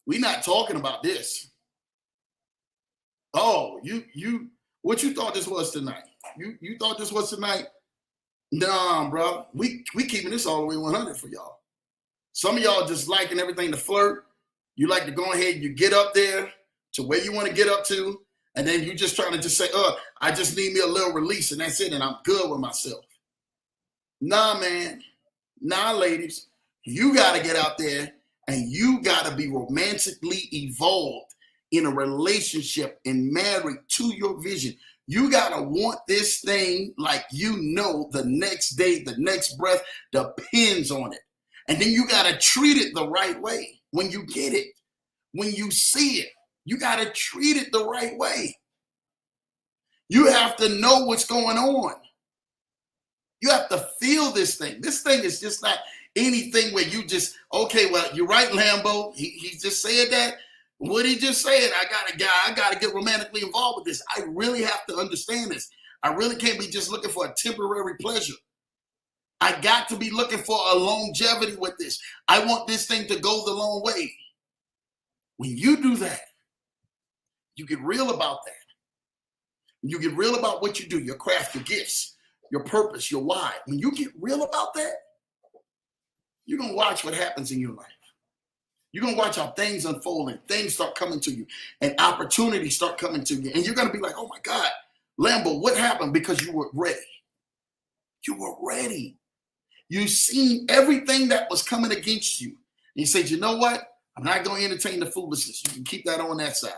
We not talking about this. Oh, you what you thought this was tonight? You thought this was tonight? Nah, bro. We keeping this all the way 100 for y'all. Some of y'all just liking everything to flirt. You like to go ahead and you get up there to where you want to get up to, and then you just trying to just say, I just need me a little release, and that's it, and I'm good with myself. Nah, man. Now, ladies, you got to get out there and you got to be romantically evolved in a relationship and married to your vision. You got to want this thing like you know the next day, the next breath depends on it. And then you got to treat it the right way when you get it, when you see it. You got to treat it the right way. You have to know what's going on. You have to feel this thing. This thing is just not anything where you just, okay, well, you're right, Lambo. He just said that. What he just said, I gotta get romantically involved with this. I really have to understand this. I really can't be just looking for a temporary pleasure. I got to be looking for a longevity with this. I want this thing to go the long way. When you do that, you get real about that. You get real about what you do, your craft, your gifts, your purpose, your why. When you get real about that, you're going to watch what happens in your life. You're going to watch how things unfold and things start coming to you and opportunities start coming to you. And you're going to be like, oh my God, Lambo, what happened? Because you were ready. You were ready. You seen everything that was coming against you. And you said, you know what? I'm not going to entertain the foolishness. You can keep that on that side.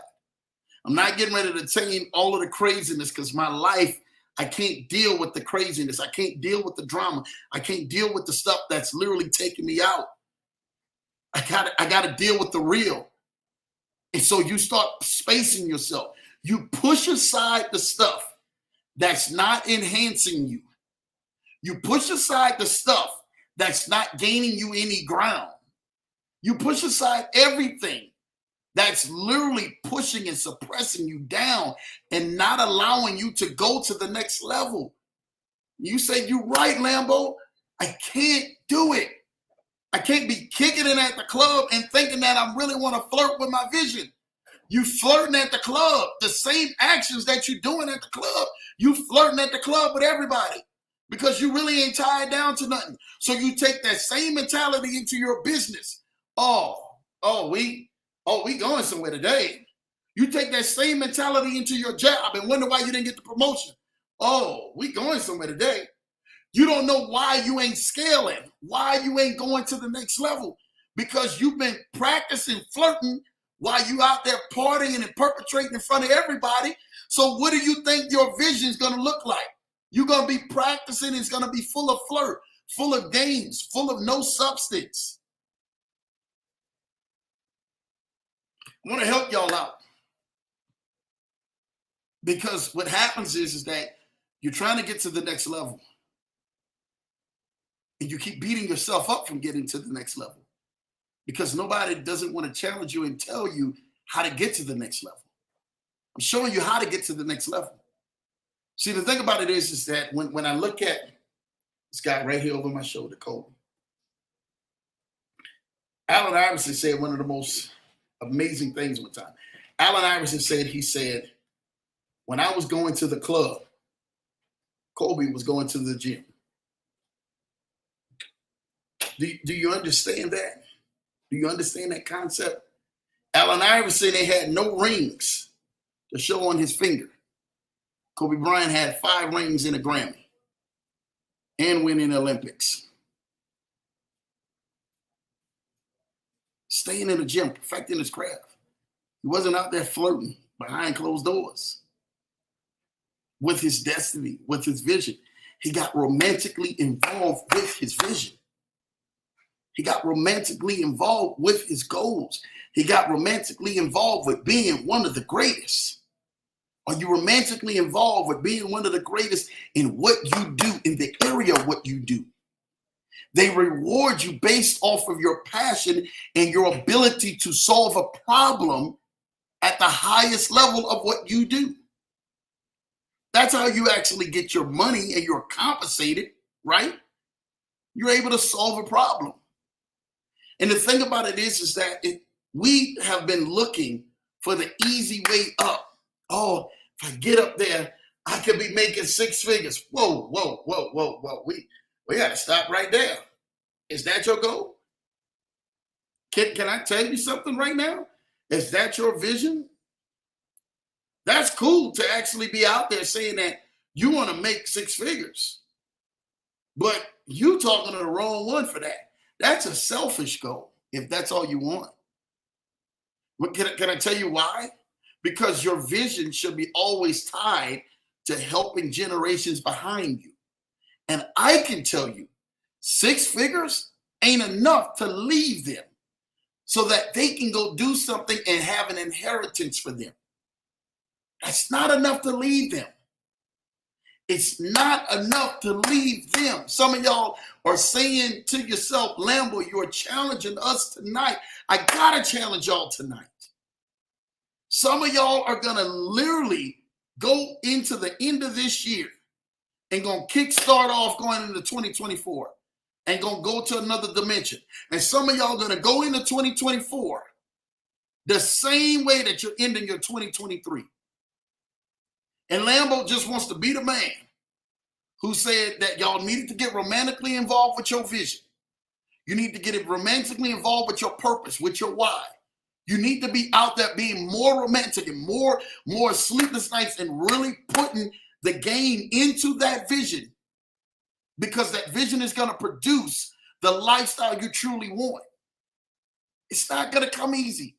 I'm not getting ready to entertain all of the craziness because my life, I can't deal with the craziness. I can't deal with the drama. I can't deal with the stuff that's literally taking me out. I gotta deal with the real. And so you start spacing yourself. You push aside the stuff that's not enhancing you. You push aside the stuff that's not gaining you any ground. You push aside everything that's literally pushing and suppressing you down and not allowing you to go to the next level. You say, you're right, Lambo. I can't do it. I can't be kicking it at the club and thinking that I really want to flirt with my vision. You flirting at the club, the same actions that you're doing at the club, you flirting at the club with everybody because you really ain't tied down to nothing. So you take that same mentality into your business. We going somewhere today. You take that same mentality into your job and wonder why you didn't get the promotion. Oh, we going somewhere today. You don't know why you ain't scaling, why you ain't going to the next level, because you've been practicing flirting while you out there partying and perpetrating in front of everybody. So what do you think your vision is going to look like? You're going to be practicing. It's going to be full of flirt, full of games, full of no substance. I want to help y'all out because what happens is that you're trying to get to the next level. And you keep beating yourself up from getting to the next level because nobody doesn't want to challenge you and tell you how to get to the next level. I'm showing you how to get to the next level. See, the thing about it is that when I look at this guy right here over my shoulder, Kobe, Allen Iverson said one of the most amazing things one time. Allen Iverson said, when I was going to the club, Kobe was going to the gym. Do you understand that? Do you understand that concept? Allen Iverson, they had no rings to show on his finger. Kobe Bryant had 5 rings and a Grammy and winning the Olympics. Staying in the gym, perfecting his craft. He wasn't out there flirting behind closed doors with his destiny, with his vision. He got romantically involved with his vision. He got romantically involved with his goals. He got romantically involved with being one of the greatest. Are you romantically involved with being one of the greatest in what you do, in the area of what you do? They reward you based off of your passion and your ability to solve a problem at the highest level of what you do. That's how you actually get your money and you're compensated, right? You're able to solve a problem. And the thing about it is that we have been looking for the easy way up. Oh, if I get up there, I could be making 6 figures. Whoa. We got to stop right there. Is that your goal? Can I tell you something right now? Is that your vision? That's cool to actually be out there saying that you want to make 6 figures. But you talking to the wrong one for that. That's a selfish goal if that's all you want. But can I tell you why? Because your vision should be always tied to helping generations behind you. And I can tell you, 6 figures ain't enough to leave them so that they can go do something and have an inheritance for them. That's not enough to leave them. It's not enough to leave them. Some of y'all are saying to yourself, Lambo, you're challenging us tonight. I gotta challenge y'all tonight. Some of y'all are gonna literally go into the end of this year and gonna kickstart off going into 2024 and gonna go to another dimension. And some of y'all are gonna go into 2024 the same way that you're ending your 2023. And Lambo just wants to be the man who said that y'all needed to get romantically involved with your vision. You need to get it romantically involved with your purpose, with your why. You need to be out there being more romantic and more sleepless nights and really putting the game into that vision, because that vision is going to produce the lifestyle you truly want. It's not going to come easy.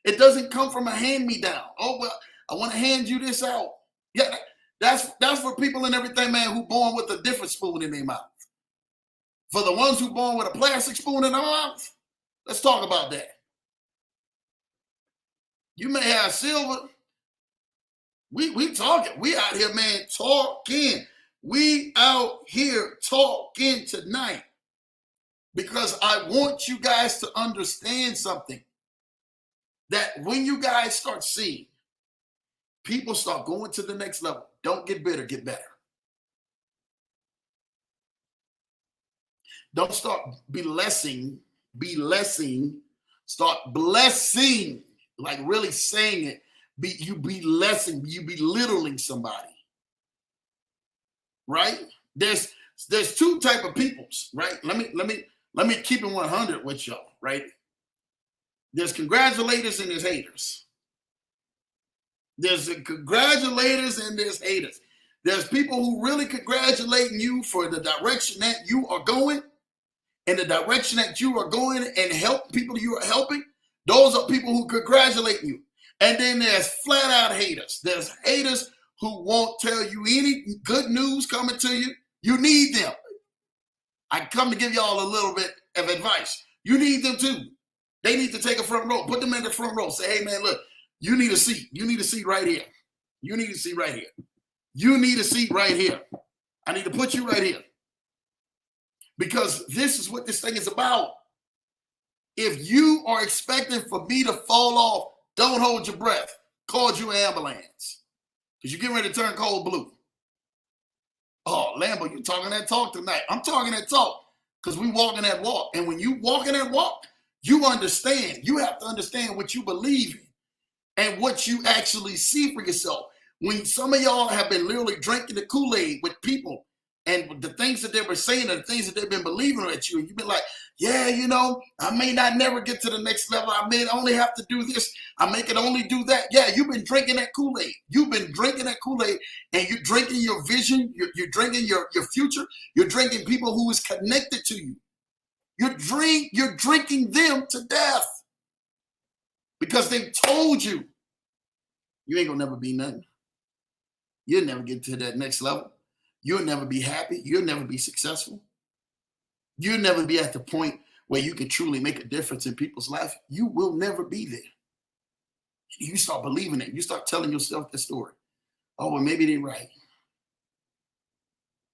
It doesn't come from a hand-me-down. Oh, well, I want to hand you this out. Yeah, that's for people and everything, man, who born with a different spoon in their mouth. For the ones who born with a plastic spoon in their mouth, let's talk about that. You may have silver. We talking. We out here, man, talking. We out here talking tonight because I want you guys to understand something. That when you guys start seeing people start going to the next level, don't get bitter, get better. Don't start blessing, start blessing, like really saying it. You belittling somebody, right? There's 2 type of peoples, right? Let me keep it 100 with y'all, right? There's congratulators and there's haters. There's congratulators and there's haters. There's people who really congratulating you for the direction that you are going, and the direction that you are going and help people you are helping. Those are people who congratulate you. And then there's flat out haters. There's haters who won't tell you any good news coming to you. You need them. I come to give y'all a little bit of advice. You need them too. They need to take a front row. Put them in the front row. Say, hey, man, look, you need a seat. You need a seat right here. You need a seat right here. You need a seat right here. I need to put you right here. Because this is what this thing is about. If you are expecting for me to fall off, don't hold your breath. Call you an ambulance. Because you're getting ready to turn cold blue. Oh, Lambo, you talking that talk tonight. I'm talking that talk because we walking that walk. And when you walking that walk, you understand. You have to understand what you believe in and what you actually see for yourself. When some of y'all have been literally drinking the Kool-Aid with people and the things that they were saying and the things that they've been believing at you, and you've been like, yeah, you know, I may not never get to the next level. I may only have to do this. I may can only do that. Yeah, you've been drinking that Kool-Aid. You've been drinking that Kool-Aid, and you're drinking your vision. You're drinking your future. You're drinking people who is connected to you. You're drinking them to death because they told you you ain't gonna never be nothing. You'll never get to that next level. You'll never be happy. You'll never be successful. You'll never be at the point where you can truly make a difference in people's life. You will never be there. You start believing it. You start telling yourself the story. Oh, well, maybe they're right.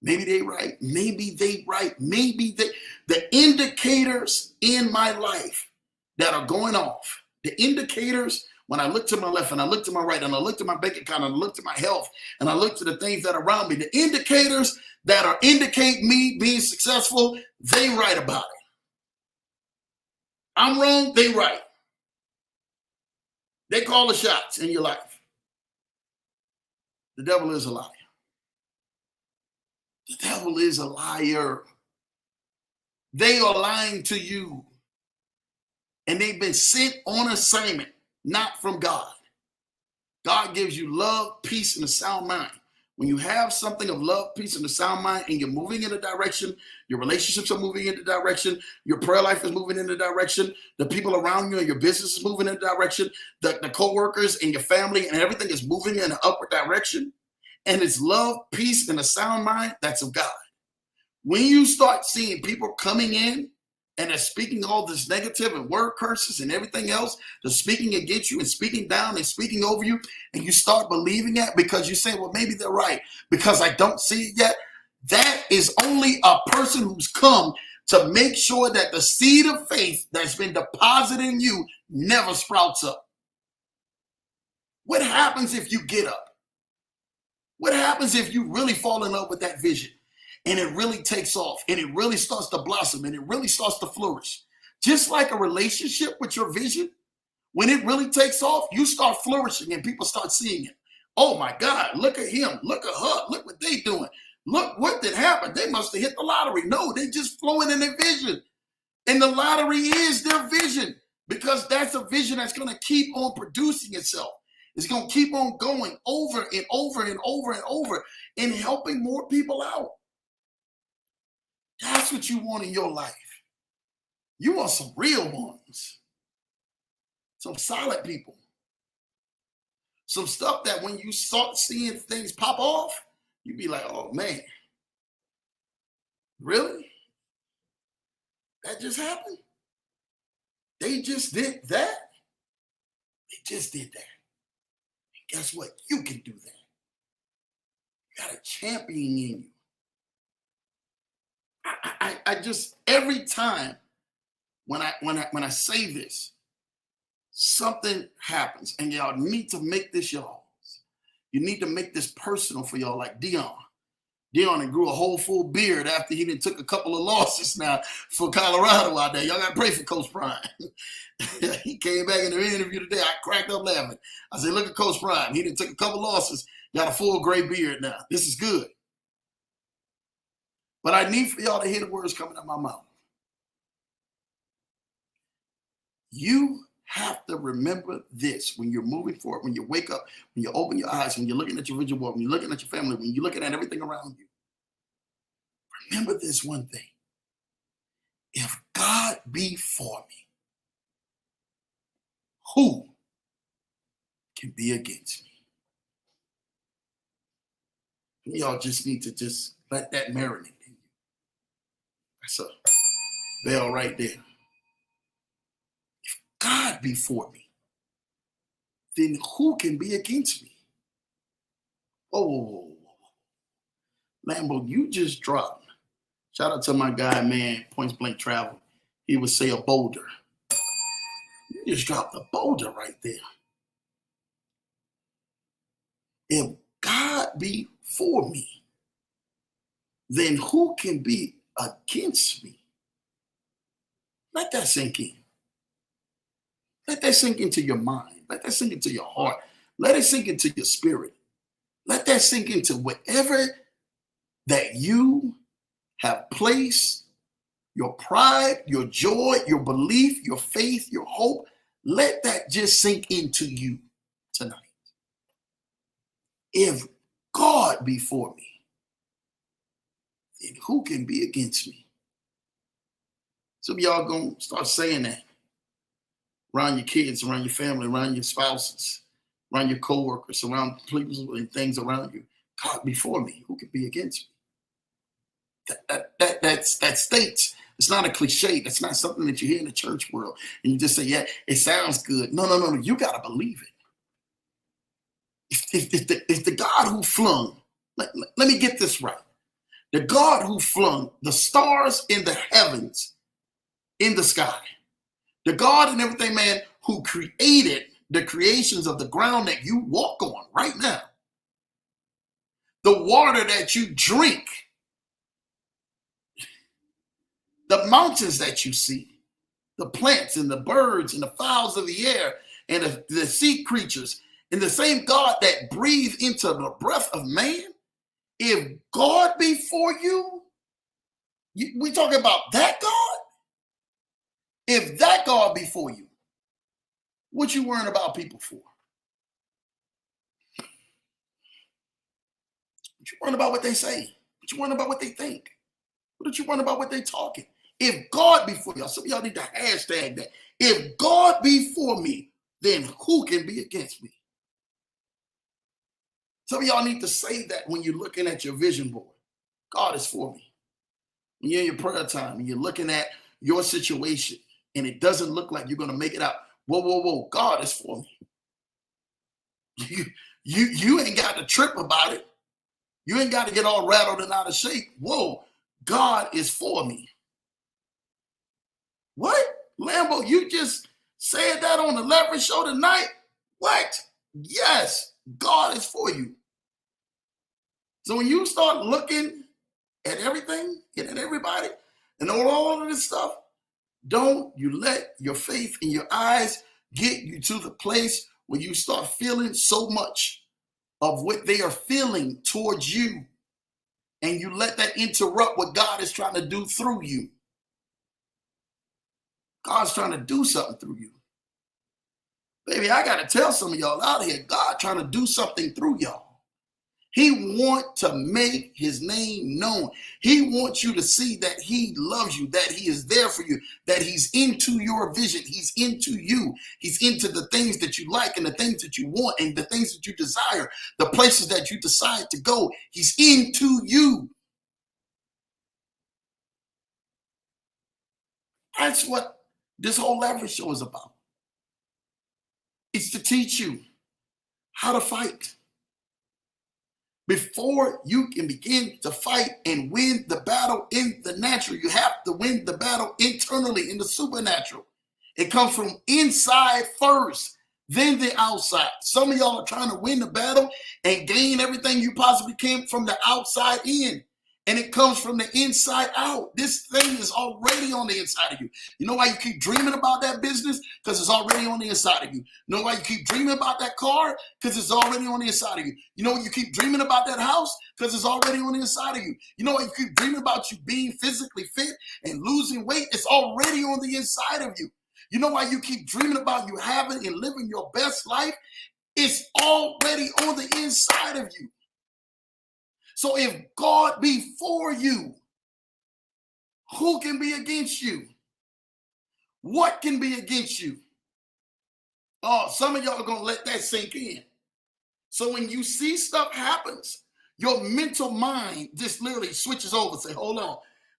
Maybe they right. Maybe they right. Maybe they. The indicators in my life that are going off, the indicators when I look to my left and I look to my right and I look to my bank account and I look to my health and I look to the things that are around me, the indicators that are indicate me being successful, they right about it. I'm wrong, they right. They call the shots in your life. The devil is a liar. The devil is a liar. They are lying to you. And they've been sent on assignment, not from God. God gives you love, peace, and a sound mind When you have something of love, peace, and a sound mind, and you're moving in a direction, your relationships are moving in the direction, your prayer life is moving in the direction, the people around you and your business is moving in the direction, the co-workers and your family and everything is moving in an upward direction, and it's love, peace, and a sound mind, that's of God. When you start seeing people coming in and they're speaking all this negative and word curses and everything else, they're speaking against you and speaking down and speaking over you, and you start believing it because you say, well, maybe they're right because I don't see it yet. That is only a person who's come to make sure that the seed of faith that's been deposited in you never sprouts up. What happens if you get up? What happens if you really fall in love with that vision and it really takes off and it really starts to blossom and it really starts to flourish? Just like a relationship with your vision, when it really takes off, you start flourishing and people start seeing it. Oh my God, look at him, look at her, look what they doing. Look what did happen. They must have hit the lottery. No, they just flowing in their vision. And the lottery is their vision because that's a vision that's going to keep on producing itself. It's going to keep on going over and over and over and over and helping more people out. That's what you want in your life. You want some real ones, some solid people, some stuff that when you start seeing things pop off, you be like, oh man, really? That just happened? They just did that? They just did that. And guess what? You can do that. You got a champion in you. I just every time when I say this, something happens, and y'all need to make this y'all. You need to make this personal for y'all, like Dion. Dion grew a whole full beard after he took a couple of losses now for Colorado out there. Y'all got to pray for Coach Prime. He came back in the interview today. I cracked up laughing. I said, look at Coach Prime. He took a couple losses, got a full gray beard now. This is good. But I need for y'all to hear the words coming out of my mouth. You have to remember this when you're moving forward, when you wake up, when you open your eyes, when you're looking at your vision board, when you're looking at your family, when you're looking at everything around you. Remember this one thing. If God be for me, who can be against me? Y'all just need to just let that marinate in you. That's a bell right there. If God be for me, then who can be against me? Oh, Lambo, you just dropped. Shout out to my guy, man, Points Blank Travel. He would say a boulder. You just dropped a boulder right there. If God be for me, then who can be against me? Let that sink in. Let that sink into your mind. Let that sink into your heart. Let it sink into your spirit. Let that sink into whatever that you have placed your pride, your joy, your belief, your faith, your hope. Let that just sink into you tonight. If God be for me, then who can be against me? Some of y'all gonna start saying that around your kids, around your family, around your spouses, around your co-workers, around people and things around you. God be for me, who can be against me? That states, it's not a cliche. That's not something that you hear in the church world. And you just say, yeah, it sounds good. No. You got to believe it. If the God who flung, let me get this right. The God who flung the stars in the heavens, in the sky, the God and everything, man, who created the creations of the ground that you walk on right now, the water that you drink, the mountains that you see, the plants and the birds and the fowls of the air and the sea creatures, and the same God that breathed into the breath of man, if God be for you, we talking about that God? If that God be for you, what you worrying about people for? What you worrying about what they say? What you worrying about what they think? What you worrying about what they talking? If God be for y'all, some of y'all need to hashtag that. If God be for me, then who can be against me? Some of y'all need to say that when you're looking at your vision board. God is for me. When you're in your prayer time and you're looking at your situation and it doesn't look like you're going to make it out. Whoa, whoa, whoa. God is for me. You ain't got to trip about it. You ain't got to get all rattled and out of shape. Whoa, God is for me. What? Lambo, you just said that on the Leverage Show tonight? What? Yes, God is for you. So when you start looking at everything and at everybody and all of this stuff, don't you let your faith in your eyes get you to the place where you start feeling so much of what they are feeling towards you, and you let that interrupt what God is trying to do through you. God's trying to do something through you. Baby, I got to tell some of y'all out here, God trying to do something through y'all. He wants to make his name known. He wants you to see that he loves you, that he is there for you, that he's into your vision. He's into you. He's into the things that you like and the things that you want and the things that you desire, the places that you decide to go. He's into you. That's what this whole Leverage Show is about. It's to teach you how to fight. Before you can begin to fight and win the battle in the natural, you have to win the battle internally in the supernatural. It comes from inside first, then the outside. Some of y'all are trying to win the battle and gain everything you possibly can from the outside in. And it comes from the inside out. This thing is already on the inside of you. You know why you keep dreaming about that business? Because it's already on the inside of you. You know why you keep dreaming about that car? Because it's already on the inside of you. You know why you keep dreaming about that house? Because it's already on the inside of you. You know why you keep dreaming about you being physically fit and losing weight? It's already on the inside of you. You know why you keep dreaming about you having and living your best life? It's already on the inside of you. So if God be for you, who can be against you? What can be against you? Oh, some of y'all are going to let that sink in. So when you see stuff happens, your mental mind just literally switches over and say, hold on,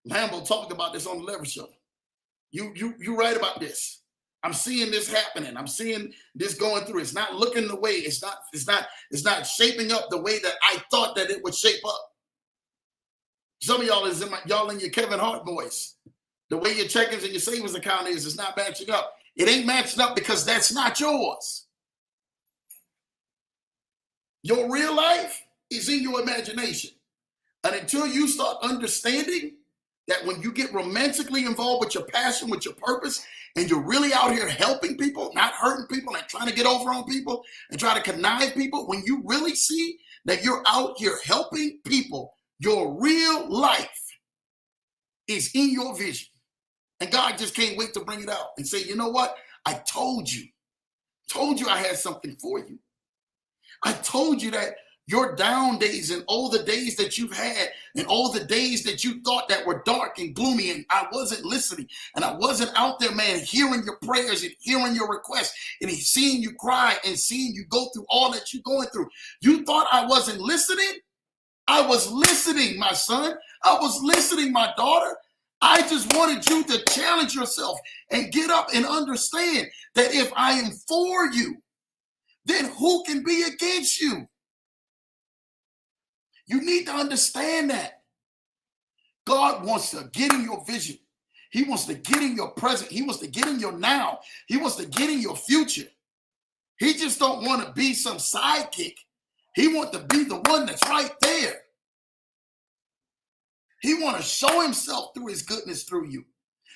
Lambo talked about this on the Leverage Show. You right about this. I'm seeing this happening. I'm seeing this going through. It's not looking the way. It's not shaping up the way that I thought that it would shape up. Some of y'all y'all in your Kevin Hart voice. The way your checkings and your savings account is, it's not matching up. It ain't matching up because that's not yours. Your real life is in your imagination. And until you start understanding that when you get romantically involved with your passion, with your purpose, and you're really out here helping people, not hurting people and trying to get over on people and try to connive people, when you really see that you're out here helping people, your real life is in your vision. And God just can't wait to bring it out and say, you know what? I told you I had something for you. I told you that your down days and all the days that you've had and all the days that you thought that were dark and gloomy and I wasn't listening and I wasn't out there, man, hearing your prayers and hearing your requests and seeing you cry and seeing you go through all that you're going through. You thought I wasn't listening? I was listening, my son. I was listening, my daughter. I just wanted you to challenge yourself and get up and understand that if I am for you, then who can be against you? You need to understand that. God wants to get in your vision. He wants to get in your present. He wants to get in your now. He wants to get in your future. He just don't want to be some sidekick. He wants to be the one that's right there. He wants to show himself through his goodness through you.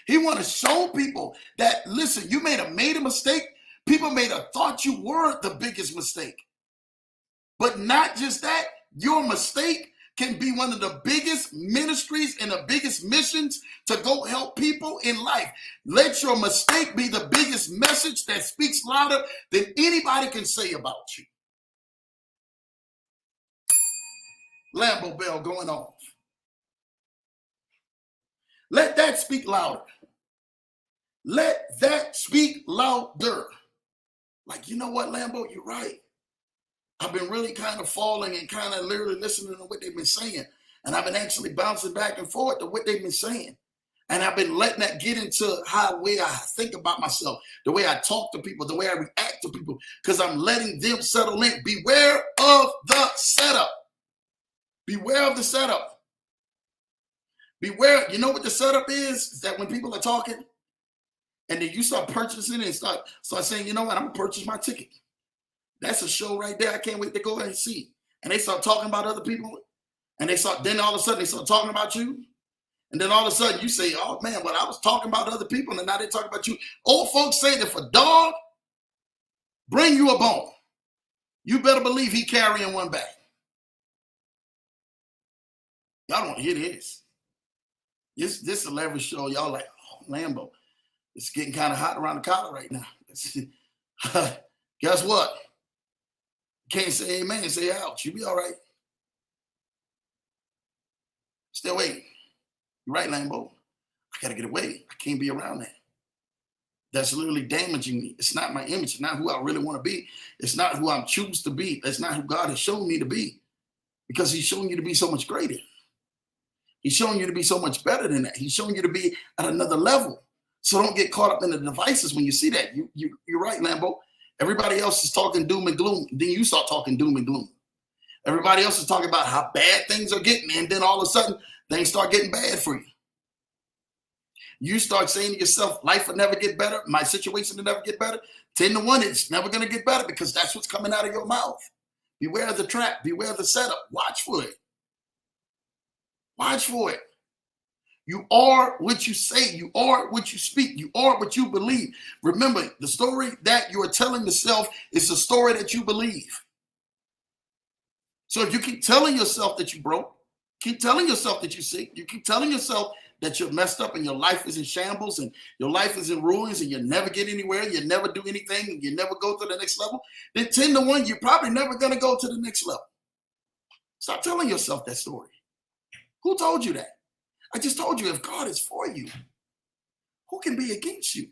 He wants to show people that, listen, you made a mistake. People may have thought you were the biggest mistake. But not just that, your mistake can be one of the biggest ministries and the biggest missions to go help people in life. Let your mistake be the biggest message that speaks louder than anybody can say about you. Lambo bell going off. Let that speak louder. Let that speak louder. Like, you know what, Lambo, you're right. I've been really kind of falling and kind of literally listening to what they've been saying. And I've been actually bouncing back and forth to what they've been saying. And I've been letting that get into how way I think about myself, the way I talk to people, the way I react to people, because I'm letting them settle in. Beware of the setup. Beware of the setup. Beware. You know what the setup is? Is that when people are talking and then you start purchasing and start saying, you know what, I'm going to purchase my ticket. That's a show right there. I can't wait to go and see. And they start talking about other people. And then all of a sudden they start talking about you. And then all of a sudden you say, oh man, well, I was talking about other people and now they talk about you. Old folks say that if a dog bring you a bone, you better believe he carrying one back. Y'all don't hear this. This celebrity show, y'all like, oh, Lambo, it's getting kind of hot around the collar right now. Guess what? Can't say amen, say ouch. You be all right. Still waiting. You're right, Lambo. I got to get away. I can't be around that. That's literally damaging me. It's not my image. It's not who I really want to be. It's not who I choose to be. That's not who God has shown me to be, because he's showing you to be so much greater. He's showing you to be so much better than that. He's showing you to be at another level. So don't get caught up in the devices when you see that. You're right, Lambo. Everybody else is talking doom and gloom. Then you start talking doom and gloom. Everybody else is talking about how bad things are getting. And then all of a sudden, things start getting bad for you. You start saying to yourself, life will never get better. My situation will never get better. 10 to 1, it's never going to get better, because that's what's coming out of your mouth. Beware of the trap. Beware of the setup. Watch for it. Watch for it. You are what you say. You are what you speak. You are what you believe. Remember, the story that you are telling yourself is the story that you believe. So if you keep telling yourself that you broke, keep telling yourself that you're sick, you keep telling yourself that you're messed up and your life is in shambles and your life is in ruins and you never get anywhere, you never do anything, and you never go to the next level, then 10 to 1, you're probably never going to go to the next level. Stop telling yourself that story. Who told you that? I just told you, if God is for you, who can be against you?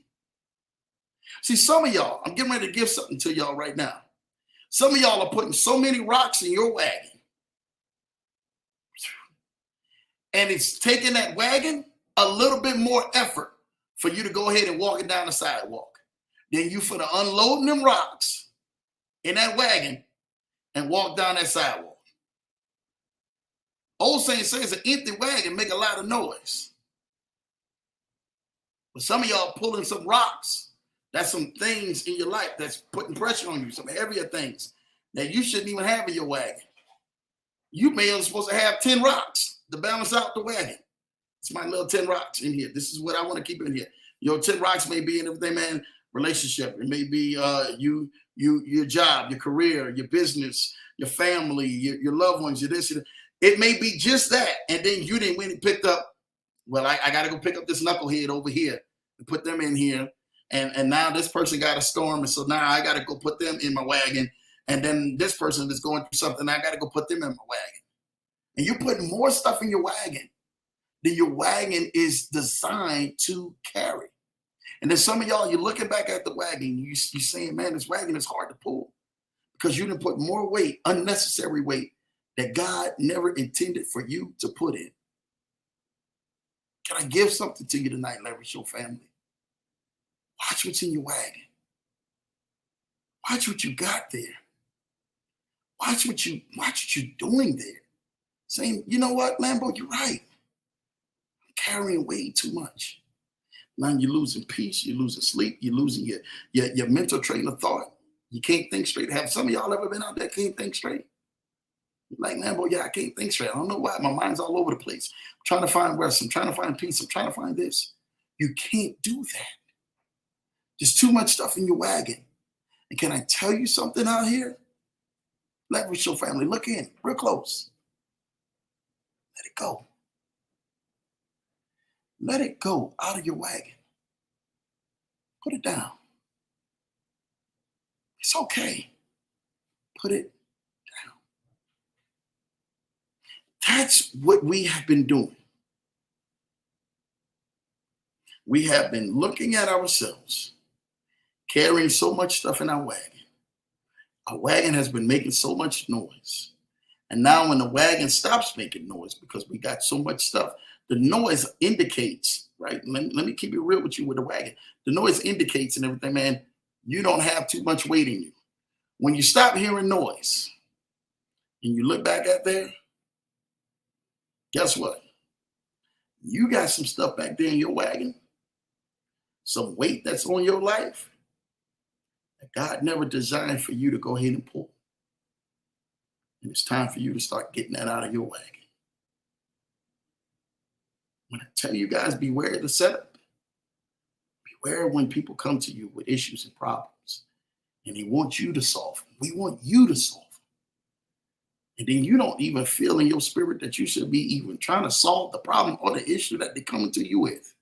See, some of y'all, I'm getting ready to give something to y'all right now. Some of y'all are putting so many rocks in your wagon, and it's taking that wagon a little bit more effort for you to go ahead and walk it down the sidewalk. Then you for the unloading them rocks in that wagon and walk down that sidewalk. Old saying says an empty wagon make a lot of noise. But some of y'all pulling some rocks. That's some things in your life that's putting pressure on you, some heavier things that you shouldn't even have in your wagon. You may have supposed to have 10 rocks to balance out the wagon. It's my little 10 rocks in here. This is what I want to keep in here. Your 10 rocks may be in everything, man. Relationship. It may be your job, your career, your business, your family, your loved ones, your this. It may be just that. And then you didn't win and picked up, well, I got to go pick up this knucklehead over here and put them in here. And now this person got a storm. And so now I got to go put them in my wagon. And then this person is going through something. I got to go put them in my wagon. And you're putting more stuff in your wagon than your wagon is designed to carry. And then some of y'all, you're looking back at the wagon, you're saying, man, this wagon is hard to pull because you didn't put more weight, unnecessary weight, that God never intended for you to put in. Can I give something to you tonight, Leverage Show family? Watch what's in your wagon. Watch what you got there. Watch what you're doing there. Saying, you know what, Lambo, you're right. I'm carrying way too much. Now you're losing peace, you're losing sleep, you're losing your mental train of thought. You can't think straight. Have some of y'all ever been out there can't think straight? Like, Lambo, yeah, I can't think straight. I don't know why. My mind's all over the place. I'm trying to find rest. I'm trying to find peace. I'm trying to find this. You can't do that. There's too much stuff in your wagon. And can I tell you something out here? Leverage Show family, look in real close. Let it go. Let it go out of your wagon. Put it down. It's okay. Put it down. That's what we have been doing. We have been looking at ourselves, carrying so much stuff in our wagon. Our wagon has been making so much noise. And now when the wagon stops making noise because we got so much stuff, the noise indicates, right? Let me keep it real with you with the wagon. The noise indicates and everything, man, you don't have too much weight in you. When you stop hearing noise and you look back at there, guess what? You got some stuff back there in your wagon, some weight that's on your life that God never designed for you to go ahead and pull. And it's time for you to start getting that out of your wagon. When I tell you guys, beware of the setup. Beware when people come to you with issues and problems and they want you to solve them. We want you to solve them. And then you don't even feel in your spirit that you should be even trying to solve the problem or the issue that they're coming to you with.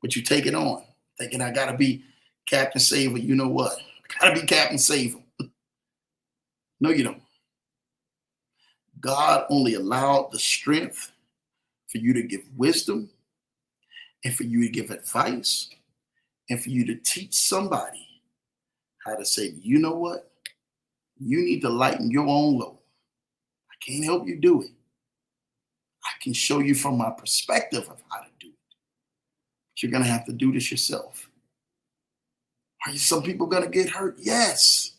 But you take it on, thinking I got to be Captain Saver. You know what? I got to be Captain Saver. No, you don't. God only allowed the strength for you to give wisdom and for you to give advice and for you to teach somebody how to say, you know what? You need to lighten your own load. I can't help you do it. I can show you from my perspective of how to do it. But you're going to have to do this yourself. Are some people going to get hurt? Yes.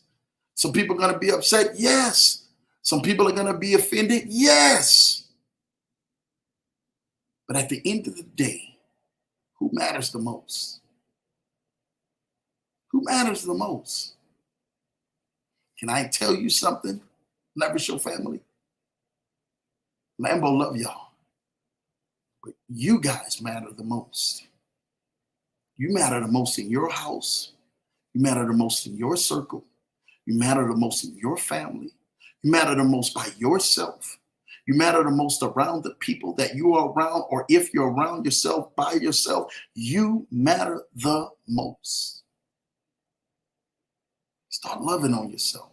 Some people are going to be upset? Yes. Some people are going to be offended? Yes. But at the end of the day, who matters the most? Who matters the most? Can I tell you something? Leverage your family. Lambo love y'all. But you guys matter the most. You matter the most in your house. You matter the most in your circle. You matter the most in your family. You matter the most by yourself. You matter the most around the people that you are around, or if you're around yourself by yourself, you matter the most. Start loving on yourself.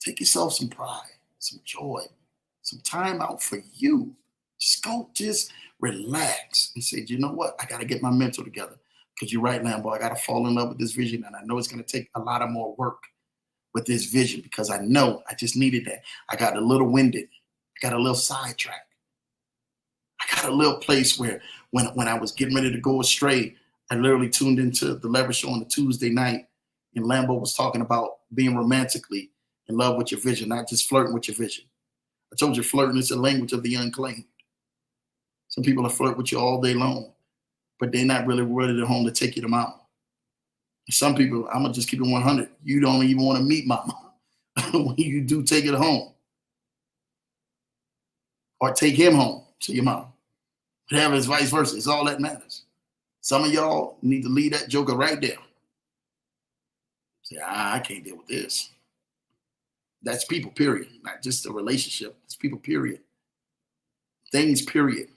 Take yourself some pride, some joy, some time out for you. Just relax and say, you know what? I got to get my mental together. Because you're right, Lambo, I got to fall in love with this vision. And I know it's going to take a lot of more work with this vision because I know I just needed that. I got a little winded. I got a little sidetracked. I got a little place where when I was getting ready to go astray, I literally tuned into the Leverage Show on a Tuesday night. And Lambo was talking about being romantically in love with your vision, not just flirting with your vision. I told you flirting is the language of the unclaimed. Some people will flirt with you all day long, but they're not really ready to home to take you to mama. Some people, I'm going to just keep it 100. You don't even want to meet mama when you do take it home. Or take him home to your mom. Whatever, it's vice versa. It's all that matters. Some of y'all need to leave that joker right there. Say, I can't deal with this. That's people, period. Not just a relationship. It's people, period. Things, period.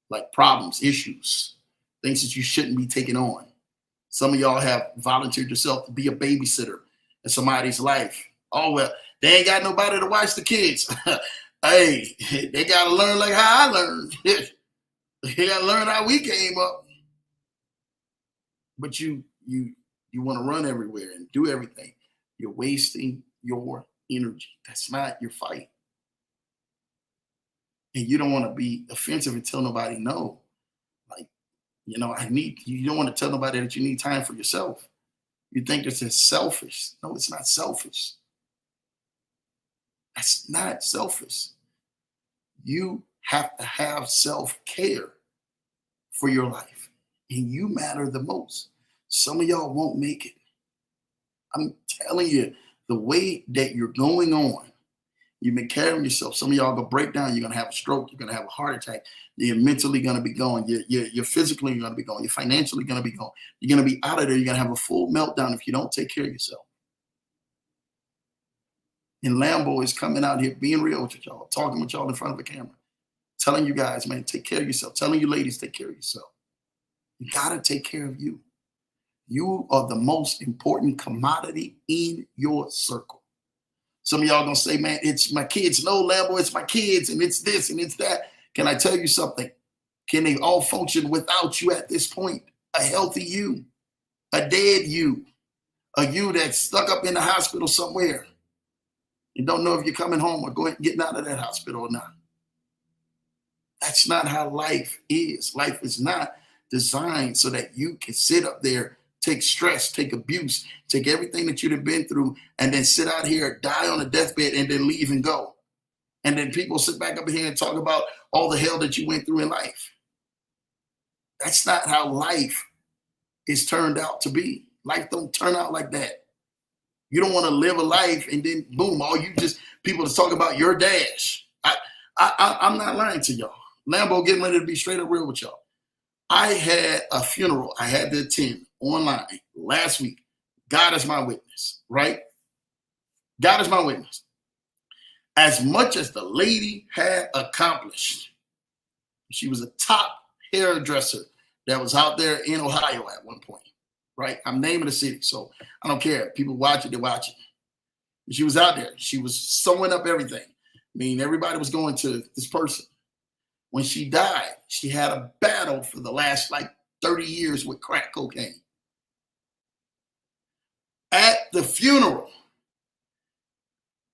Like problems, issues, things that you shouldn't be taking on. Some of y'all have volunteered yourself to be a babysitter in somebody's life. Oh, well, they ain't got nobody to watch the kids. Hey, they got to learn like how I learned. They got to learn how we came up. But you want to run everywhere and do everything. You're wasting your energy. That's not your fight. And you don't want to be offensive and tell nobody no. Like, you don't want to tell nobody that you need time for yourself. You think this is selfish. No, it's not selfish. That's not selfish. You have to have self-care for your life. And you matter the most. Some of y'all won't make it. I'm telling you, the way that you're going on, you've been carrying yourself. Some of y'all gonna break down. You're gonna have a stroke. You're gonna have a heart attack. You're mentally gonna be gone. You're physically gonna be gone. You're financially gonna be gone. You're gonna be out of there. You're gonna have a full meltdown if you don't take care of yourself. And Lambo is coming out here being real with y'all, talking with y'all in front of a camera, telling you guys, man, take care of yourself. Telling you ladies, take care of yourself. You gotta take care of you. You are the most important commodity in your circle. Some of y'all gonna say, man, it's my kids. No, Lambo, it's my kids, and it's this and it's that. Can I tell you something? Can they all function without you at this point? A healthy you, a dead you, a you that's stuck up in the hospital somewhere. You don't know if you're coming home or getting out of that hospital or not. That's not how life is. Life is not designed so that you can sit up there, take stress, take abuse, take everything that you've been through, and then sit out here, die on a deathbed, and then leave and go. And then people sit back up here and talk about all the hell that you went through in life. That's not how life is turned out to be. Life don't turn out like that. You don't want to live a life and then boom, all you just people to talk about your dash. I'm not lying to y'all. Lambo getting ready to be straight up real with y'all. I had a funeral I had to attend online last week. God is my witness, right? God is my witness. As much as the lady had accomplished, she was a top hairdresser that was out there in Ohio at one point, right? I'm naming the city, so I don't care. People watch it, they watch it. She was out there. She was sewing up everything. I mean, everybody was going to this person. When she died, she had a battle for the last 30 years with crack cocaine. At the funeral,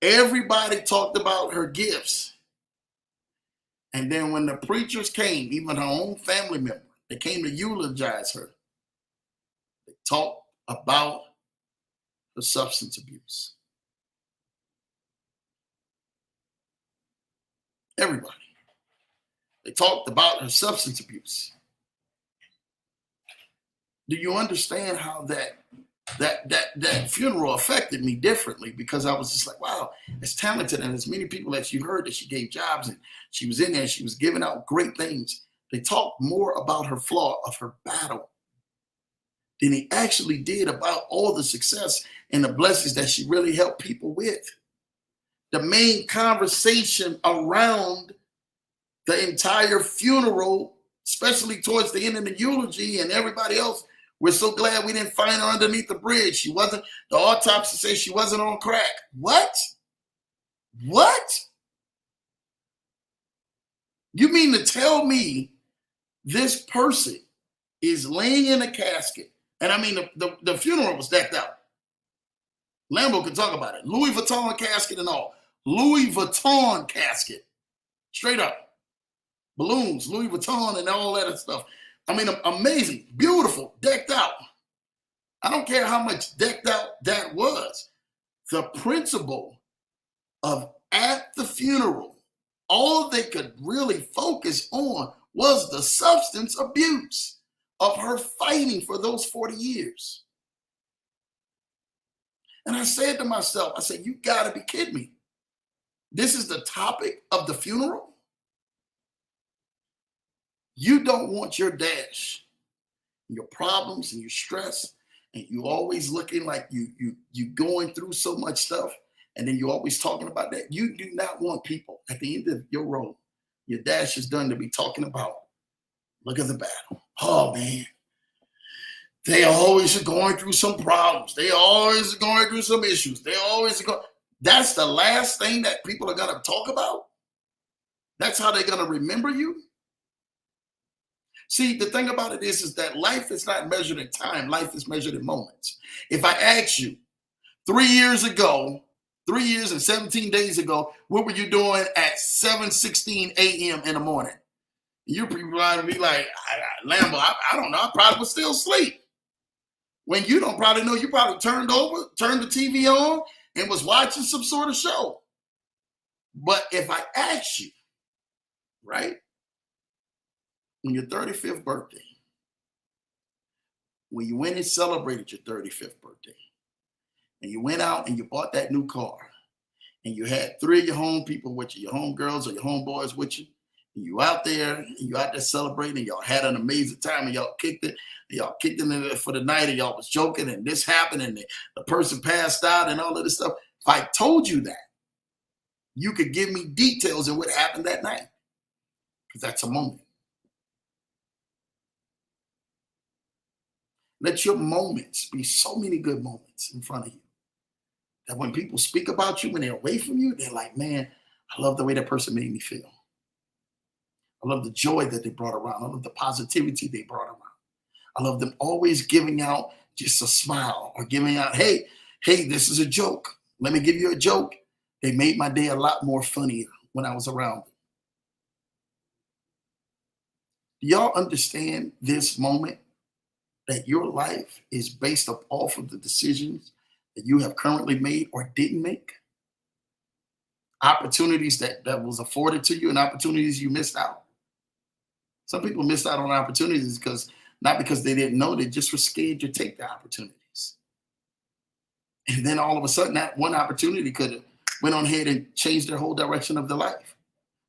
everybody talked about her gifts. And then when the preachers came, even her own family member, they came to eulogize her. They talked about her substance abuse. Everybody. They talked about her substance abuse. Do you understand how that funeral affected me differently? Because I was just like, wow, as talented and as many people that you heard that she gave jobs and she was in there and she was giving out great things. They talked more about her flaw of her battle than he actually did about all the success and the blessings that she really helped people with. The main conversation around the entire funeral, especially towards the end of the eulogy and everybody else, we're so glad we didn't find her underneath the bridge. She wasn't, the autopsy says she wasn't on crack. What? What? You mean to tell me this person is laying in a casket? And I mean, the funeral was decked out. Lambo can talk about it. Louis Vuitton casket and all. Louis Vuitton casket. Straight up. Balloons, Louis Vuitton and all that stuff. I mean, amazing, beautiful, decked out. I don't care how much decked out that was. The principle of at the funeral, all they could really focus on was the substance abuse of her fighting for those 40 years. And I said to myself, I said, you gotta be kidding me. This is the topic of the funeral? You don't want your dash, your problems and your stress, and you always looking like you going through so much stuff, and then you're always talking about that. You do not want people at the end of your road, your dash is done, to be talking about, look at the battle. Oh man, they always are going through some problems. They always are going through some issues. They always go. That's the last thing that people are gonna talk about. That's how they're gonna remember you. See, the thing about it is that life is not measured in time. Life is measured in moments. If I ask you 3 years ago, 3 years and 17 days ago, what were you doing at 7:16 a.m. in the morning? You probably be like, Lambo, I don't know. I probably was still asleep. When you don't probably know, you probably turned the TV on and was watching some sort of show. But if I ask you, right, on your 35th birthday, when you went and celebrated your 35th birthday, and you went out and you bought that new car, and you had 3 of your home people with you, your home girls or your homeboys with you, and you out there celebrating, and y'all had an amazing time, and y'all kicked it for the night, and y'all was joking, and this happened, and the person passed out, and all of this stuff. If I told you that, you could give me details of what happened that night, because that's a moment. Let your moments be so many good moments in front of you that when people speak about you, when they're away from you, they're like, man, I love the way that person made me feel. I love the joy that they brought around. I love the positivity they brought around. I love them always giving out just a smile or giving out, hey, this is a joke. Let me give you a joke. They made my day a lot more funnier when I was around them. Do y'all understand this moment that your life is based up off of the decisions that you have currently made or didn't make? Opportunities that was afforded to you and opportunities you missed out. Some people missed out on opportunities not because they didn't know, they just were scared to take the opportunities. And then all of a sudden, that one opportunity could have went on ahead and changed their whole direction of their life.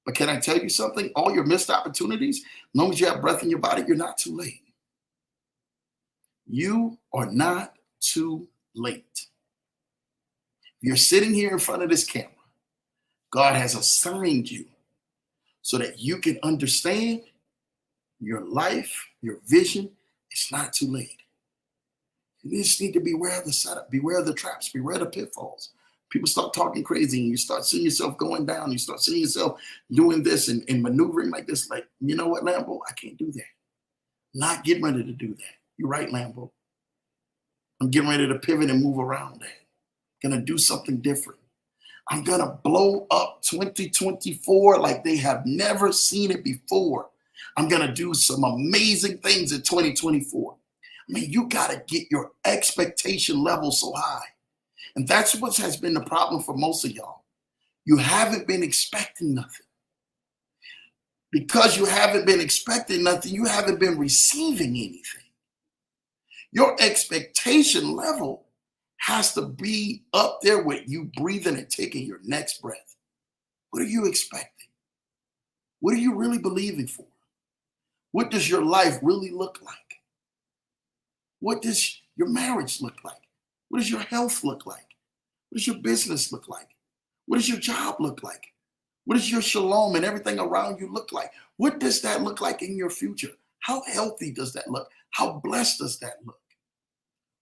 But can I tell you something? All your missed opportunities, as long as you have breath in your body, you're not too late. You are not too late. You're sitting here in front of this camera. God has assigned you so that you can understand your life, your vision. It's not too late. You just need to beware of the setup, beware of the traps, beware of the pitfalls. People start talking crazy and you start seeing yourself going down. You start seeing yourself doing this and maneuvering like this. Like, you know what, Lambo? I can't do that. Not getting ready to do that. You're right, Lambo. I'm getting ready to pivot and move around that. Gonna do something different. I'm gonna blow up 2024 like they have never seen it before. I'm gonna do some amazing things in 2024. I mean, you gotta get your expectation level so high. And that's what has been the problem for most of y'all. You haven't been expecting nothing. Because you haven't been expecting nothing, you haven't been receiving anything. Your expectation level has to be up there with you breathing and taking your next breath. What are you expecting? What are you really believing for? What does your life really look like? What does your marriage look like? What does your health look like? What does your business look like? What does your job look like? What does your shalom and everything around you look like? What does that look like in your future? How healthy does that look? How blessed does that look?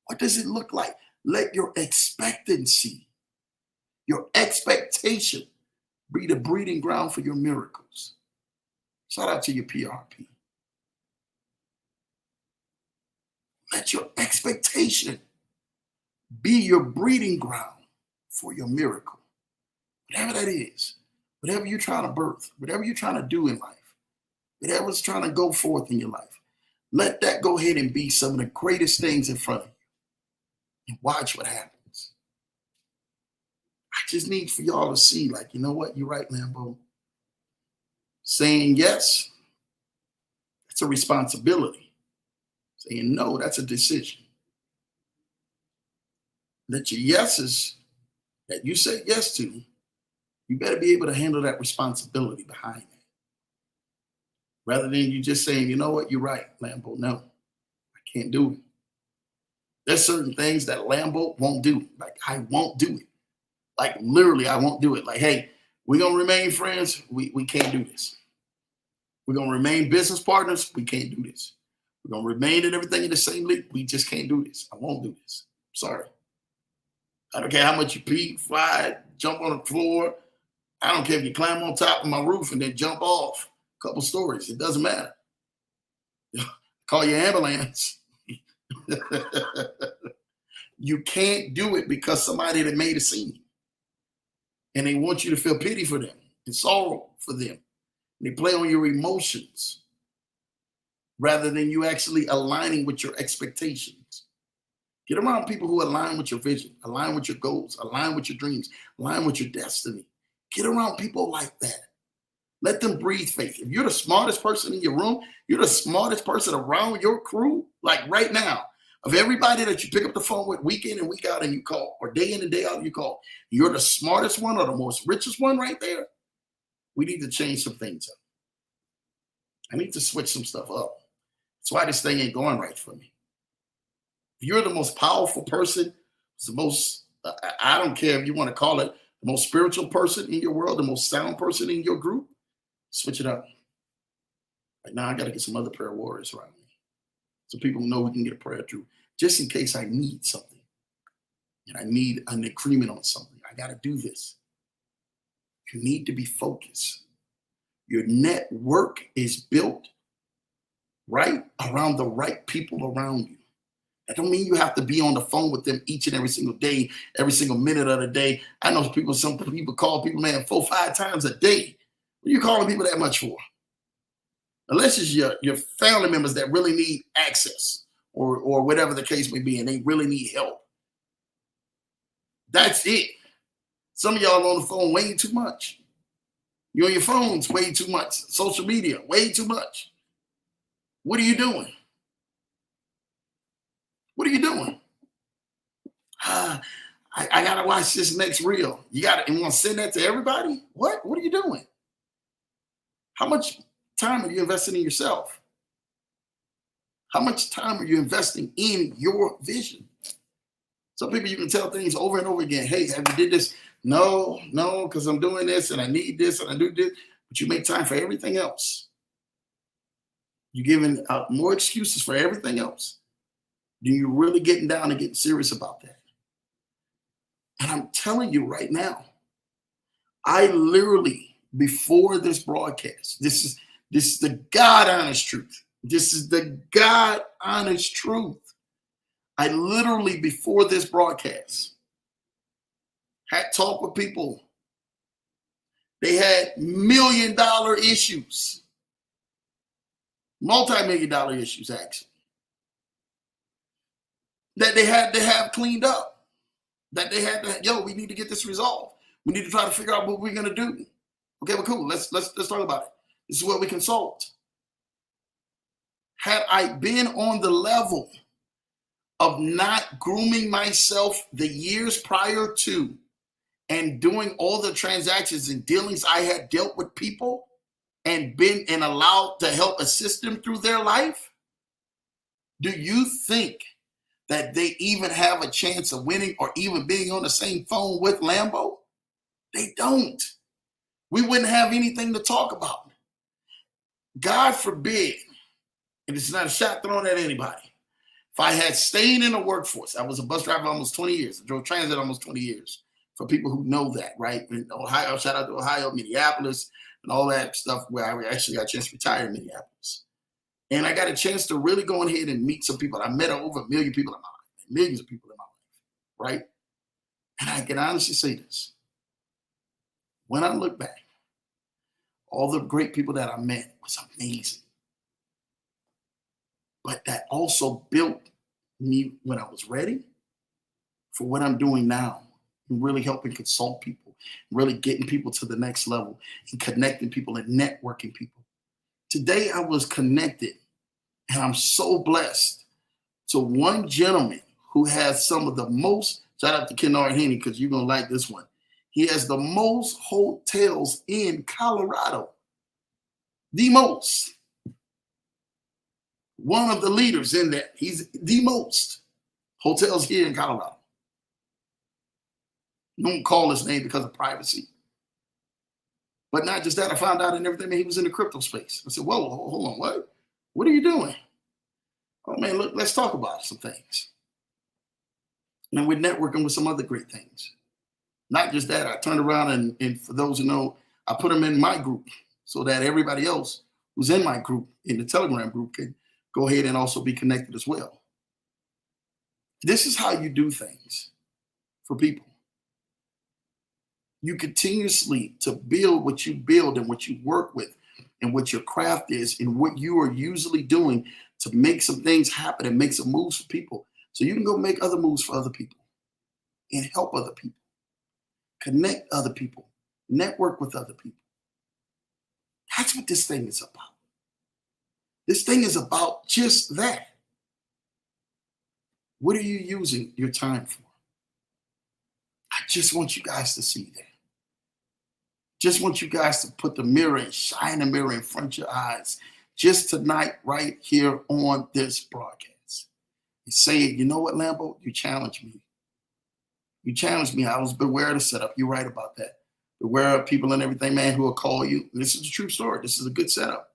What does it look like? Let your expectancy, your expectation be the breeding ground for your miracles. Shout out to your PRP. Let your expectation be your breeding ground for your miracle. Whatever that is, whatever you're trying to birth, whatever you're trying to do in life, whatever's trying to go forth in your life, let that go ahead and be some of the greatest things in front of you. And watch what happens. I just need for y'all to see, like, you know what? You're right, Lambo. Saying yes, that's a responsibility. Saying no, that's a decision. That your yeses that you say yes to, you better be able to handle that responsibility behind it. Rather than you just saying, you know what, you're right, Lambo, no, I can't do it. There's certain things that Lambo won't do. Like, I won't do it. Like, literally, I won't do it. Like, hey, we're going to remain friends. We can't do this. We're going to remain business partners. We can't do this. We're going to remain in everything in the same league. We just can't do this. I won't do this. Sorry. I don't care how much you pee, fly, jump on the floor. I don't care if you climb on top of my roof and then jump off a couple stories. It doesn't matter. Call your ambulance. You can't do it because somebody that made a scene. And they want you to feel pity for them and sorrow for them. They play on your emotions rather than you actually aligning with your expectations. Get around people who align with your vision, align with your goals, align with your dreams, align with your destiny. Get around people like that. Let them breathe faith. If you're the smartest person in your room, you're the smartest person around your crew, like right now, of everybody that you pick up the phone with week in and week out and you call, or day in and day out you call, you're the smartest one or the most richest one right there. We need to change some things up. I need to switch some stuff up. That's why this thing ain't going right for me. If you're the most powerful person, the most, I don't care if you want to call it the most spiritual person in your world, the most sound person in your group, switch it up. Right now, I got to get some other prayer warriors around me. So people know we can get a prayer through, just in case I need something. and I need an agreement on something. I got to do this. You need to be focused. Your network is built right around the right people around you. That don't mean you have to be on the phone with them each and every single day, every single minute of the day. I know some people call people, man, 4-5 times a day. What are you calling people that much for? Unless it's your family members that really need access or whatever the case may be, and they really need help. That's it. Some of y'all on the phone way too much. You're on your phones way too much. Social media, way too much. What are you doing? What are you doing? I got to watch this next reel. You want to send that to everybody? What are you doing? How much time are you investing in yourself? How much time are you investing in your vision? Some people, you can tell things over and over again. Hey, have you did this? No, because I'm doing this and I need this and I do this. But you make time for everything else. You're giving out more excuses for everything else. Do you really getting down and getting serious about that? And I'm telling you right now, I literally, before this broadcast, this is the God honest truth. This is the God honest truth. I literally, before this broadcast, had talked with people. They had $1 million issues, multi-million-dollar issues, actually, that they had to have cleaned up, that they had to, we need to get this resolved. We need to try to figure out what we're going to do. Okay, well, cool. Let's talk about it. This is what we consult. Had I been on the level of not grooming myself the years prior to and doing all the transactions and dealings I had dealt with people and been and allowed to help assist them through their life, do you think that they even have a chance of winning or even being on the same phone with Lambo? They don't. We wouldn't have anything to talk about. God forbid, and it's not a shot thrown at anybody, if I had stayed in the workforce, I was a bus driver almost 20 years. I drove transit almost 20 years. For people who know that, right? In Ohio, shout out to Ohio, Minneapolis, and all that stuff where I actually got a chance to retire in Minneapolis. And I got a chance to really go ahead and meet some people. I met over 1 million people in my life, millions of people in my life, right? And I can honestly say this. When I look back, all the great people that I met was amazing. But that also built me when I was ready for what I'm doing now, and really helping consult people, really getting people to the next level and connecting people and networking people. Today I was connected, and I'm so blessed, to one gentleman who has some of the most, shout out to Kennard Haney, because you're going to like this one. He has the most hotels in Colorado. The most. One of the leaders in that. He's the most hotels here in Colorado. Don't call his name because of privacy. But not just that, I found out and everything, man, he was in the crypto space. I said, whoa, hold on, what? What are you doing? Oh, man, look, let's talk about some things. And we're networking with some other great things. Not just that, I turned around and for those who know, I put them in my group so that everybody else who's in my group, in the Telegram group, can go ahead and also be connected as well. This is how you do things for people. You continuously to build what you build and what you work with and what your craft is and what you are usually doing to make some things happen and make some moves for people. So you can go make other moves for other people and help other people, connect other people, network with other people. That's what this thing is about. This thing is about just that. What are you using your time for? I just want you guys to see that. Just want you guys to put the mirror and shine the mirror in front of your eyes just tonight, right here on this broadcast. And say, you know what, Lambo? You challenged me. You challenged me. I was beware of the setup. You're right about that. Beware of people and everything, man, who will call you. And this is a true story. This is a good setup.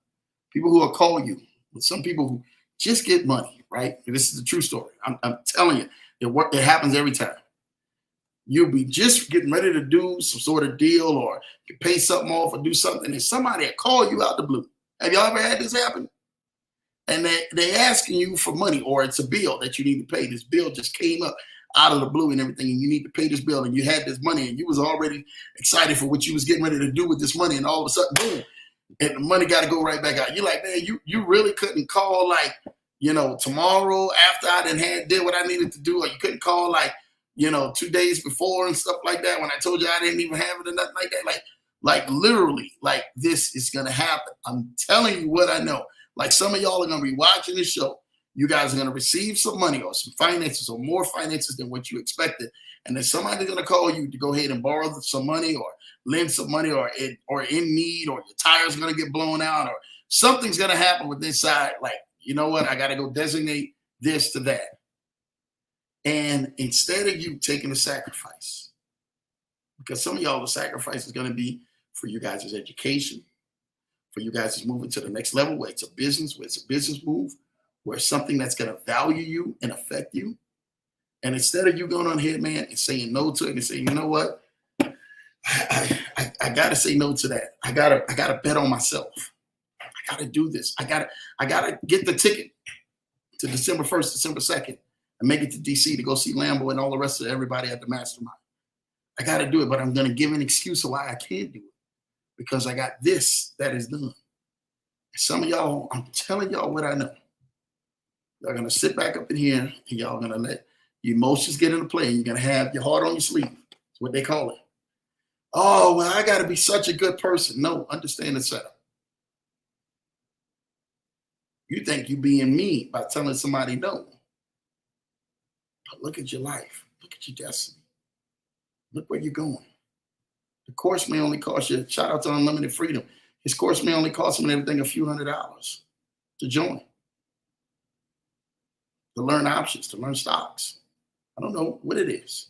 People who will call you. Some people who just get money, right? And this is a true story. I'm telling you, it happens every time. you'll be just getting ready to do some sort of deal or you pay something off or do something, and somebody will call you out the blue. Have y'all ever had this happen? And they asking you for money, or it's a bill that you need to pay. This bill just came up out of the blue and everything, and you need to pay this bill, and you had this money, and you was already excited for what you was getting ready to do with this money, and all of a sudden, boom, and the money got to go right back out. You're like, man, you really couldn't call like, tomorrow after I did what I needed to do, or you couldn't call like, 2 days before and stuff like that when I told you I didn't even have it or nothing like that. Like literally, like this is gonna happen. I'm telling you what I know. Like some of y'all are gonna be watching this show. You guys are gonna receive some money or some finances or more finances than what you expected, and then somebody's gonna call you to go ahead and borrow some money or lend some money or in need, or your tire's gonna get blown out or something's gonna happen with this side. Like, you know what? I gotta go designate this to that. And instead of you taking a sacrifice, because some of y'all, the sacrifice is gonna be for you guys' education, for you guys moving to the next level, where it's a business move, where it's something that's going to value you and affect you. And instead of you going on ahead, man, and saying no to it and saying, you know what, I got to say no to that. I gotta bet on myself. I got to do this. I gotta get the ticket to December 1st, December 2nd, and make it to DC to go see Lambo and all the rest of everybody at the mastermind. I got to do it, but I'm going to give an excuse of why I can't do it, because I got this that is done. Some of y'all, I'm telling y'all what I know. Y'all going to sit back up in here and y'all going to let your emotions get into play, and you're going to have your heart on your sleeve. That's what they call it. Oh, well, I got to be such a good person. No, understand the setup. You think you being mean by telling somebody no. But look at your life. Look at your destiny. Look where you're going. The course may only cost you, shout out to Unlimited Freedom, his course may only cost him and everything a few $100s to join, to learn options, to learn stocks. I don't know what it is.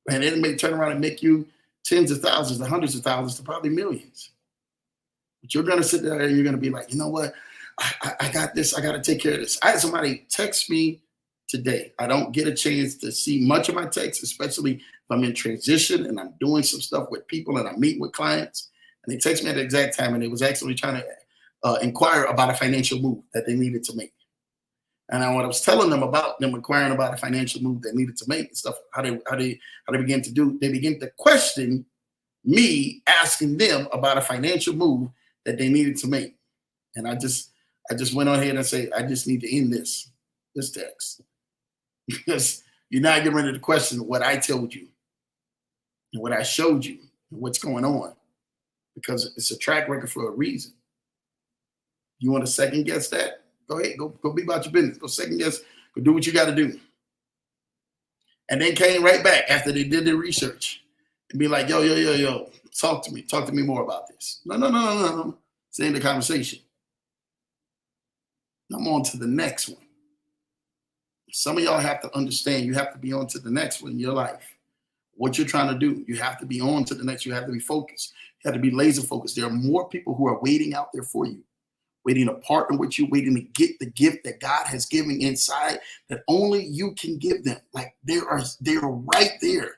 And it may turn around and make you tens of thousands, to hundreds of thousands, to probably millions. But you're going to sit there and you're going to be like, you know what? I got this. I got to take care of this. I had somebody text me today. I don't get a chance to see much of my texts, especially if I'm in transition and I'm doing some stuff with people and I'm meeting with clients. And they text me at the exact time, and they was actually trying to inquire about a financial move that they needed to make. And what I was telling them about them inquiring about a financial move they needed to make and stuff, how they begin to do, they begin to question me asking them about a financial move that they needed to make. And I just went on ahead and say, I just need to end this text. Because you're not getting ready to question what I told you and what I showed you and what's going on, because it's a track record for a reason. You want to second guess that? Go ahead, go be about your business. Go second guess, go do what you got to do. And they came right back after they did their research and be like, yo, talk to me more about this. No. Stay in the conversation. I'm on to the next one. Some of y'all have to understand, you have to be on to the next one in your life. What you're trying to do, you have to be on to the next. You have to be focused. You have to be laser focused. There are more people who are waiting out there for you, waiting to partner with you, waiting to get the gift that God has given inside that only you can give them. Like they're right there.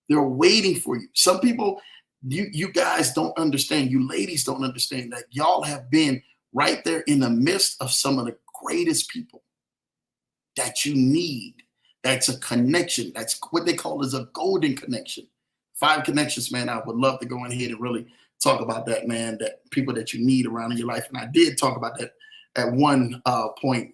They're waiting for you. Some people, you guys don't understand. You ladies don't understand that y'all have been right there in the midst of some of the greatest people that you need. That's a connection. That's what they call is a golden connection. 5 connections, man. I would love to go in here and really talk about that, man, that people that you need around in your life. And I did talk about that at one point.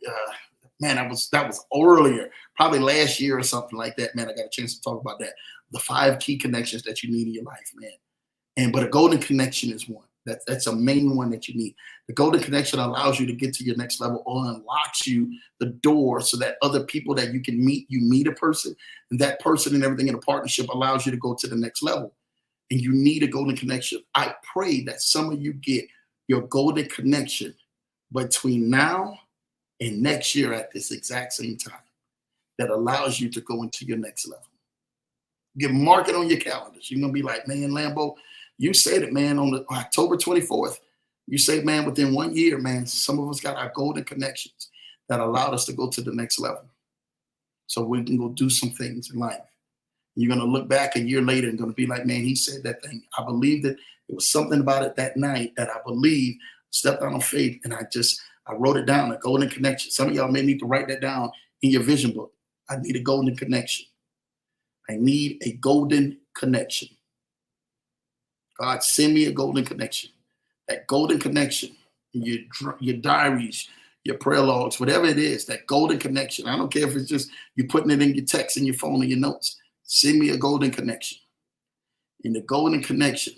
Man, that was earlier, probably last year or something like that, man. I got a chance to talk about that. The 5 key connections that you need in your life, man. But a golden connection is one. That's a main one that you need. The golden connection allows you to get to your next level, or unlocks you the door so that other people that you can meet, you meet a person, and that person and everything in a partnership allows you to go to the next level. And you need a golden connection. I pray that some of you get your golden connection between now and next year at this exact same time, that allows you to go into your next level. Mark it on your calendars. You're going to be like, man, Lambo, you said it, man, on the October 24th. You say, man, within 1 year, man, some of us got our golden connections that allowed us to go to the next level. So we can go do some things in life. You're going to look back a year later and going to be like, man, he said that thing. I believed it. It was something about it that night that I believed, stepped out on faith, and I wrote it down, a golden connection. Some of y'all may need to write that down in your vision book. I need a golden connection. I need a golden connection. God, send me a golden connection. That golden connection in your diaries, your prayer logs, whatever it is, that golden connection. I don't care if it's just you putting it in your text, in your phone, in your notes. Send me a golden connection. In the golden connection,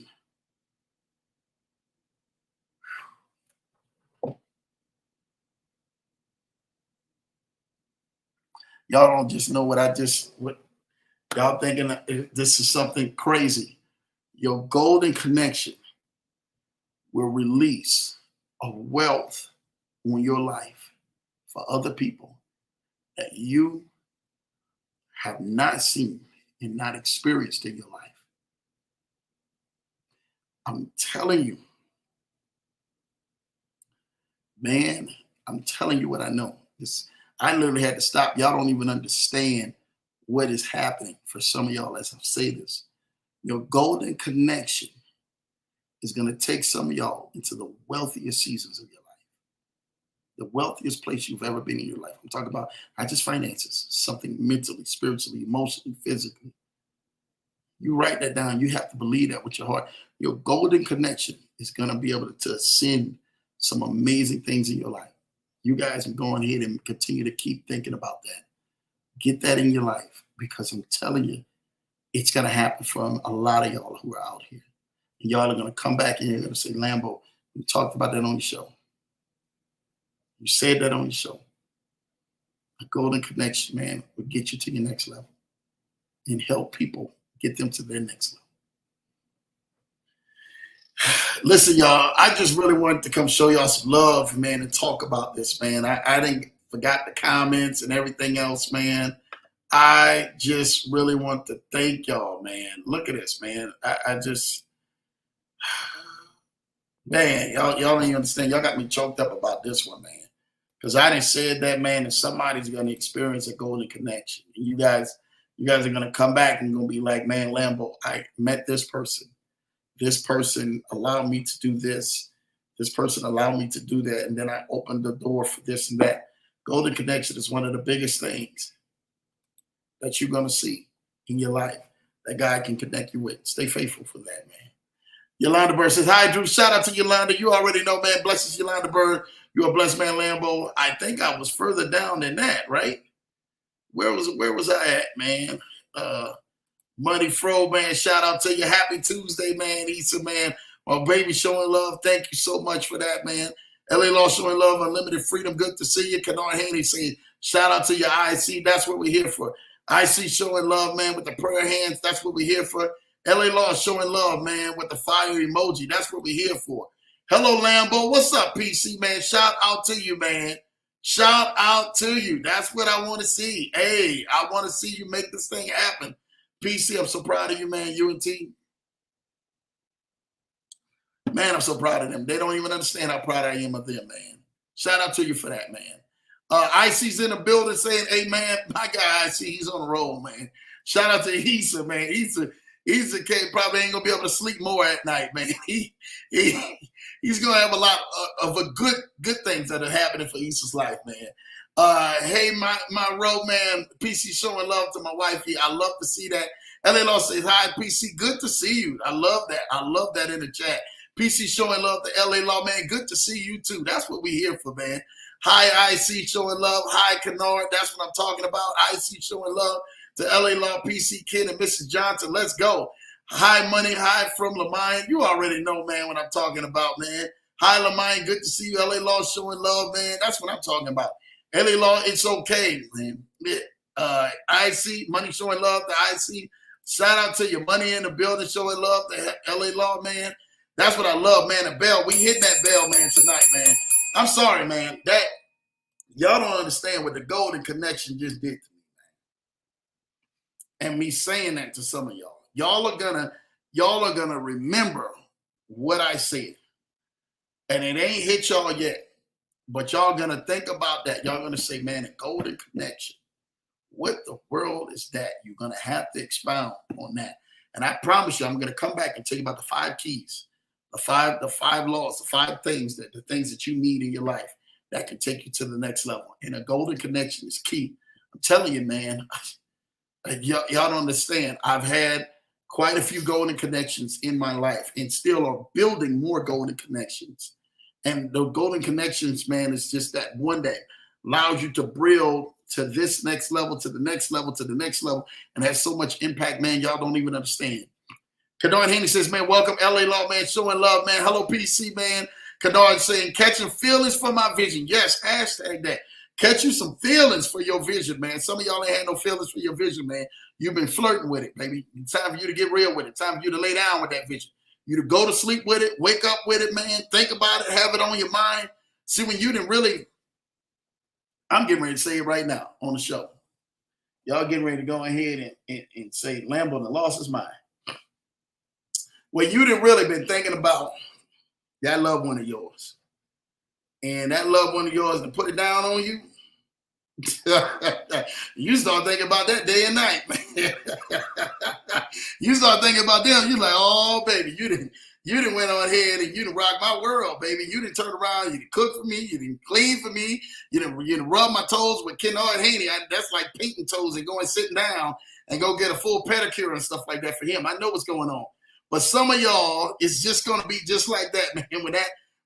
y'all don't just know what y'all thinking this is something crazy. Your golden connection will release a wealth on your life for other people that you have not seen and not experienced in your life. I'm telling you, man, I'm telling you what I know. I literally had to stop. Y'all don't even understand what is happening for some of y'all as I say this. Your golden connection is going to take some of y'all into the wealthiest seasons of your life. The wealthiest place you've ever been in your life. I'm talking about not just finances, something mentally, spiritually, emotionally, physically. You write that down. You have to believe that with your heart. Your golden connection is going to be able to send some amazing things in your life. You guys can go ahead and continue to keep thinking about that. Get that in your life, because I'm telling you, it's going to happen from a lot of y'all who are out here. And y'all are going to come back and you're going to say, Lambo, you talked about that on your show. You said that on your show. A golden connection, man, will get you to your next level and help people get them to their next level. Listen, y'all, I just really wanted to come show y'all some love, man, and talk about this, man. I didn't forgot the comments and everything else, man. I just really want to thank y'all, man. Look at this, man. I just, man, y'all don't even understand. Y'all got me choked up about this one, man. Because I didn't say that, man, and somebody's going to experience a golden connection. And you guys are going to come back and going to be like, man, Lambo, I met this person. This person allowed me to do this. This person allowed me to do that. And then I opened the door for this and that. Golden connection is one of the biggest things that you're going to see in your life that God can connect you with. Stay faithful for that, man. Yolanda Bird says, hi, Drew. Shout out to Yolanda. You already know, man. Blessings, Yolanda Bird. You're a blessed man, Lambo. I think I was further down than that, right? Where was I at, man? Money Fro, man. Shout out to you. Happy Tuesday, man. Easter, man. My baby showing love. Thank you so much for that, man. LA Law showing love. Unlimited freedom. Good to see you. Kanar Haney saying, shout out to your IC. That's what we're here for. IC showing love, man, with the prayer hands. That's what we're here for. LA Law showing love, man, with the fire emoji. That's what we're here for. Hello, Lambo. What's up, PC, man? Shout out to you, man. Shout out to you. That's what I want to see. Hey, I want to see you make this thing happen. PC, I'm so proud of you, man. You and T. Man, I'm so proud of them. They don't even understand how proud I am of them, man. Shout out to you for that, man. IC's in the building saying, hey, man, my guy IC, he's on the roll, man. Shout out to Issa, man. Issa probably ain't going to be able to sleep more at night, man. He's going to have a lot of good things that are happening for Issa's life, man. Hey, my road man, PC showing love to my wifey. I love to see that. LA Law says, hi, PC. Good to see you. I love that. I love that in the chat. PC showing love to LA Law, man. Good to see you, too. That's what we're here for, man. Hi, IC showing love. Hi, Kennard. That's what I'm talking about. IC showing love to LA Law, PC Kid, and Mrs. Johnson. Let's go. Hi, Money. Hi from Lamine. You already know, man, what I'm talking about, man. Hi, Lamine. Good to see you. LA Law showing love, man. That's what I'm talking about. LA Law, it's okay, man. IC, Money showing love to IC. Shout out to your Money in the building showing love to LA Law, man. That's what I love, man. The bell. We hit that bell, man, tonight, man. I'm sorry, man. That y'all don't understand what the golden connection just did to me, man. And me saying that to some of y'all. Y'all are gonna remember what I said. And it ain't hit y'all yet. But y'all gonna think about that. Y'all gonna say, man, a golden connection what the world is that? You're going to have to expound on that. And I promise you, I'm going to come back and tell you about the 5 keys, the five laws, the 5 things the things that you need in your life that can take you to the next level. And a golden connection is key. I'm telling you, man, y'all don't understand. I've had quite a few golden connections in my life and still are building more golden connections. And the golden connections, man, is just that one that allows you to build to this next level, to the next level, to the next level, and has so much impact, man, y'all don't even understand. Kennard Haney says, man, welcome, LA Law, man, showing love, man. Hello, PC, man. Kennard saying, catching feelings for my vision. Yes, hashtag that. Catch you some feelings for your vision, man. Some of y'all ain't had no feelings for your vision, man. You've been flirting with it, baby. It's time for you to get real with it. Time for you to lay down with that vision. You to go to sleep with it, wake up with it, man. Think about it, have it on your mind. See, when you didn't really, I'm getting ready to say it right now on the show. Y'all getting ready to go ahead and say, Lambo, the loss is mine. Well, you didn't really been thinking about that loved one of yours. And that loved one of yours to put it down on you. You start thinking about that day and night, man. You start thinking about them. You're like, oh, baby, you didn't went on ahead and you didn't rock my world, baby. You didn't turn around. You didn't cook for me. You didn't clean for me. You didn't rub my toes with Kennard Haney. That's like painting toes and going sitting down and go get a full pedicure and stuff like that for him. I know what's going on. But some of y'all, it's just going to be just like that, man.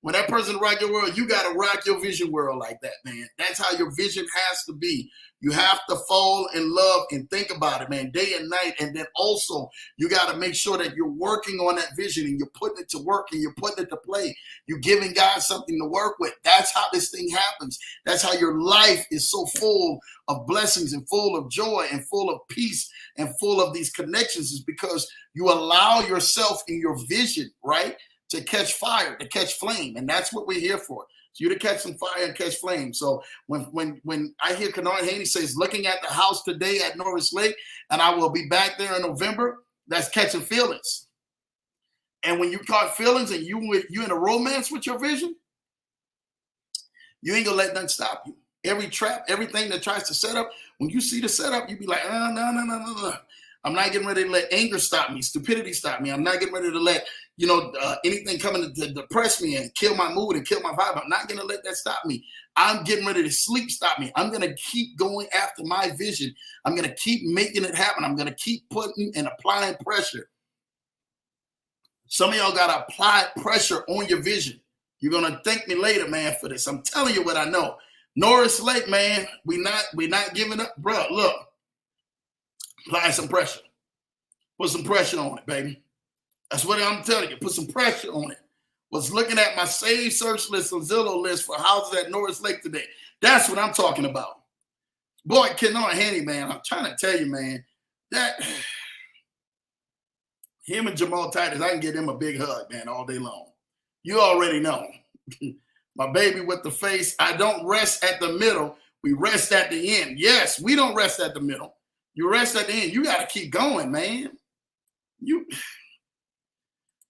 When that person rock your world, you got to rock your vision world like that, man. That's how your vision has to be. You have to fall in love and think about it, man, day and night. And then also, you got to make sure that you're working on that vision and you're putting it to work and you're putting it to play. You're giving God something to work with. That's how this thing happens. That's how your life is so full of blessings and full of joy and full of peace and full of these connections, is because you allow yourself in your vision, right, to catch fire, to catch flame. And that's what we're here for. It's you to catch some fire and catch flame. So when I hear Kennard Haney says, looking at the house today at Norris Lake, and I will be back there in November, that's catching feelings. And when you caught feelings and you in a romance with your vision, you ain't gonna let nothing stop you. Every trap, everything that tries to set up, when you see the setup, you be like, no. I'm not getting ready to let anger stop me, stupidity stop me. I'm not getting ready to let, anything coming to depress me and kill my mood and kill my vibe. I'm not going to let that stop me. I'm getting ready to sleep stop me. I'm going to keep going after my vision. I'm going to keep making it happen. I'm going to keep putting and applying pressure. Some of y'all got to apply pressure on your vision. You're going to thank me later, man, for this. I'm telling you what I know. Norris Lake, man, we not giving up. Bro, look. Apply some pressure. Put some pressure on it, baby. That's what I'm telling you. Put some pressure on it. Was looking at my saved search list and Zillow list for houses at Norris Lake today. That's what I'm talking about. Boy, Kennard Haney, man, I'm trying to tell you, man, that him and Jamal Titus, I can get him a big hug, man, all day long. You already know. My baby with the face. I don't rest at the middle. We rest at the end. Yes, we don't rest at the middle. You rest at the end. You got to keep going, man.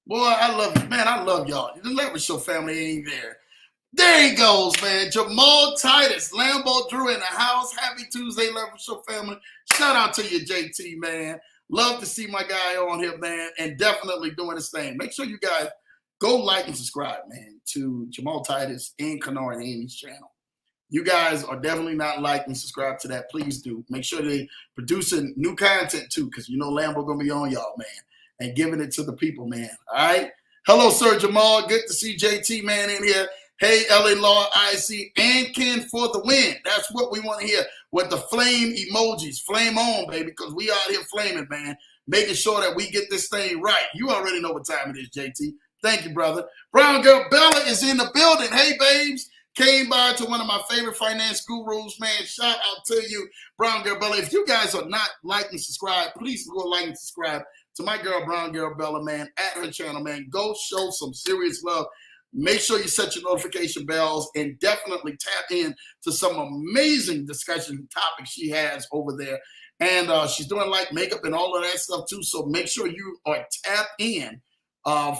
Boy, I love you, man. I love y'all. The Leverage Show family ain't there. There he goes, man. Jamal Titus, Lambo Drew in the house. Happy Tuesday, Leverage Show family. Shout out to you, JT, man. Love to see my guy on here, man, and definitely doing his thing. Make sure you guys go like and subscribe, man, to Jamal Titus and Kennard Haney's channel. You guys are definitely not liking and subscribe to that. Please do. Make sure they producing new content too, because Lambo gonna be on y'all, man, and giving it to the people, man. All right. Hello, Sir Jamal. Good to see JT, man, in here. Hey, LA Law, IC, and Ken for the win. That's what we want to hear with the flame emojis. Flame on, baby, because we out here flaming, man, making sure that we get this thing right. You already know what time it is, JT. Thank you, brother. Brown Girl Bella is in the building. Hey, babes. Came by to one of my favorite finance gurus, man. Shout out to you, Brown Girl Bella. If you guys are not liking and subscribe, please go like and subscribe to my girl, Brown Girl Bella, man, at her channel, man. Go show some serious love. Make sure you set your notification bells and definitely tap in to some amazing discussion topics she has over there. And she's doing like makeup and all of that stuff too. So make sure you are tapped in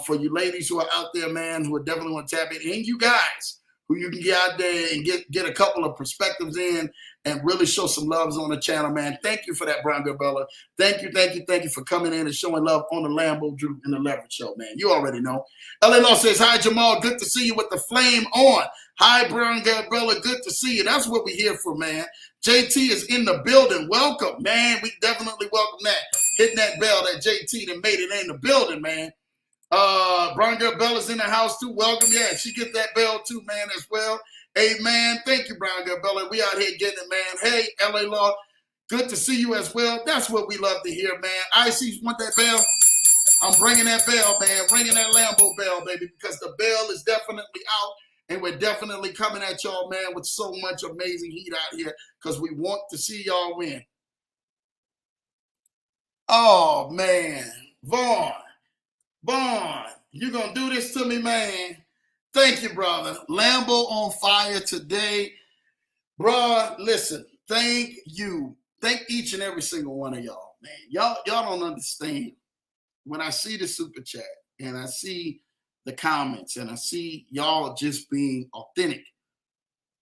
for you ladies who are out there, man, who are definitely want to tap in. And you guys, who you can get out there and get a couple of perspectives in and really show some loves on the channel, man. Thank you for that, Brown Girl Bella. Thank you for coming in and showing love on the Lambo Drew and the Leverage Show, man. You already know. LA Law says, hi, Jamal. Good to see you with the flame on. Hi, Brown Girl Bella. Good to see you. That's what we're here for, man. JT is in the building. Welcome, man. We definitely welcome that. Hitting that bell, that JT that made it in the building, man. Brown Girl Bella's in the house too. Welcome. Yeah, she get that bell too, man, as well. Amen. Thank you, Brown Girl Bella. We out here getting it, man. Hey, LA Law, good to see you as well. That's what we love to hear, man. IC, want that bell? I'm bringing that bell, man. Ringing that Lambo bell, baby, because the bell is definitely out, and we're definitely coming at y'all, man, with so much amazing heat out here because we want to see y'all win. Oh, man. Vaughn, you going to do this to me, man? Thank you, brother. Lambo on fire today. Bro, listen, thank you. Thank each and every single one of y'all, man. Y'all don't understand. When I see the super chat and I see the comments and I see y'all just being authentic,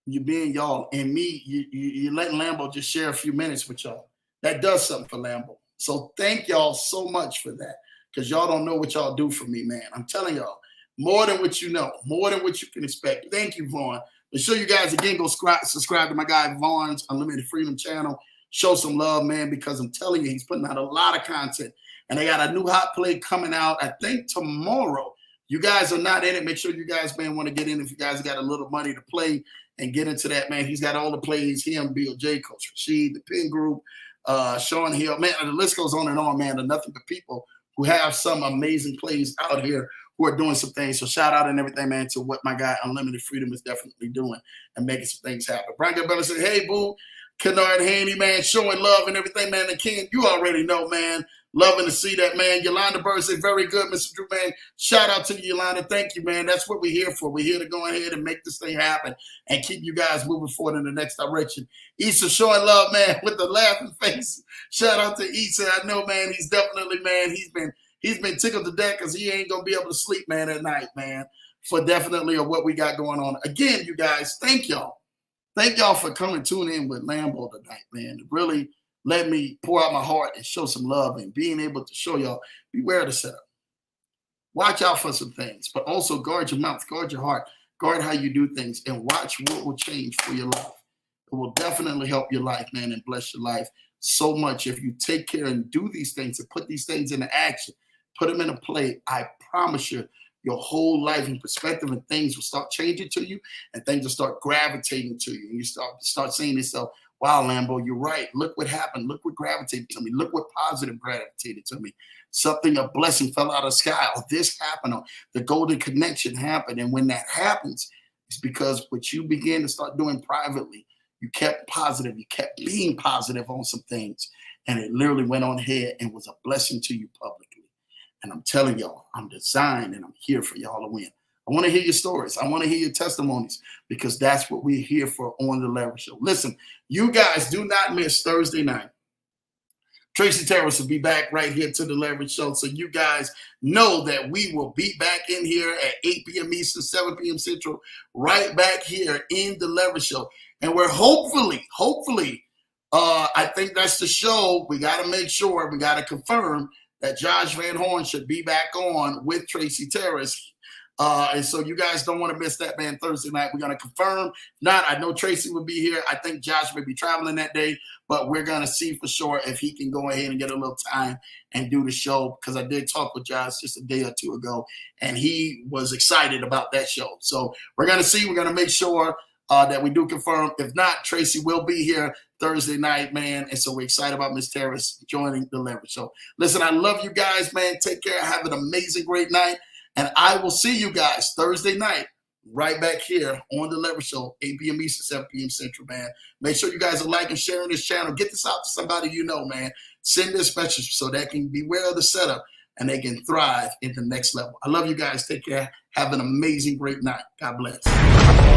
you being y'all, and me, you letting Lambo just share a few minutes with y'all. That does something for Lambo. So thank y'all so much for that, because y'all don't know what y'all do for me, man. I'm telling y'all, more than what you know, more than what you can expect. Thank you, Vaughn. Make sure you guys, again, go subscribe to my guy Vaughn's Unlimited Freedom channel. Show some love, man, because I'm telling you, he's putting out a lot of content. And they got a new hot play coming out, I think, tomorrow. You guys are not in it. Make sure you guys, man, want to get in if you guys got a little money to play and get into that, man. He's got all the plays, him, Bill J, Coach Rashid, the Pin Group, Sean Hill. Man, the list goes on and on, man. There's nothing but people who have some amazing plays out here who are doing some things. So shout out and everything, man, to what my guy Unlimited Freedom is definitely doing and making some things happen. Brian Bella said, hey, boo, Kennard Haney, man, showing love and everything, man. And Ken, you already know, man. Loving to see that, man. Yolanda Bird said, very good, Mr. Drew, man. Shout out to you, Yolanda. Thank you, man. That's what we're here for. We're here to go ahead and make this thing happen and keep you guys moving forward in the next direction. Issa showing love, man, with the laughing face. Shout out to Issa. I know, man, he's definitely, man, he's been tickled to death because he ain't going to be able to sleep, man, at night, man, for definitely what we got going on. Again, you guys, thank y'all. Thank y'all for coming, tune in with Lambo tonight, man. It really let me pour out my heart and show some love, and being able to show y'all, beware the setup. Watch out for some things, but also guard your mouth, guard your heart, guard how you do things, and watch what will change for your life. It will definitely help your life, man, and bless your life so much if you take care and do these things and put these things into action, put them into play. I promise you, your whole life and perspective and things will start changing to you, and things will start gravitating to you. And you start saying to yourself, wow, Lambo, you're right. Look what happened. Look what gravitated to me. Look what positive gravitated to me. Something, a blessing fell out of the sky. Or this happened. Or the golden connection happened. And when that happens, it's because what you begin to start doing privately, you kept positive. You kept being positive on some things. And it literally went on ahead and was a blessing to you publicly. And I'm telling y'all, I'm designed and I'm here for y'all to win. I want to hear your stories. I want to hear your testimonies, because that's what we're here for on the Leverage Show. Listen, you guys do not miss Thursday night. Tracy Terrace will be back right here to the Leverage Show. So you guys know that we will be back in here at 8 p.m. Eastern, 7 p.m. Central, right back here in the Leverage Show. And we're hopefully, I think that's the show. We got to make sure, we got to confirm that Josh Van Horn should be back on with Tracy Terrace. And so you guys don't want to miss that, man. Thursday night, we're going to confirm. If not, I know Tracy will be here. I think Josh may be traveling that day, but we're going to see for sure if he can go ahead and get a little time and do the show, because I did talk with Josh just a day or two ago, and he was excited about that show. So we're going to see. We're going to make sure that we do confirm. If not, Tracy will be here Thursday night, man. And so we're excited about Miss Terrace joining the Leverage. So listen, I love you guys, man. Take care. Have an amazing, great night. And I will see you guys Thursday night right back here on the Leverage Show, 8 p.m. Eastern, 7 p.m. Central, man. Make sure you guys are liking, sharing this channel. Get this out to somebody you know, man. Send this message so they can beware of the setup and they can thrive in the next level. I love you guys. Take care. Have an amazing, great night. God bless.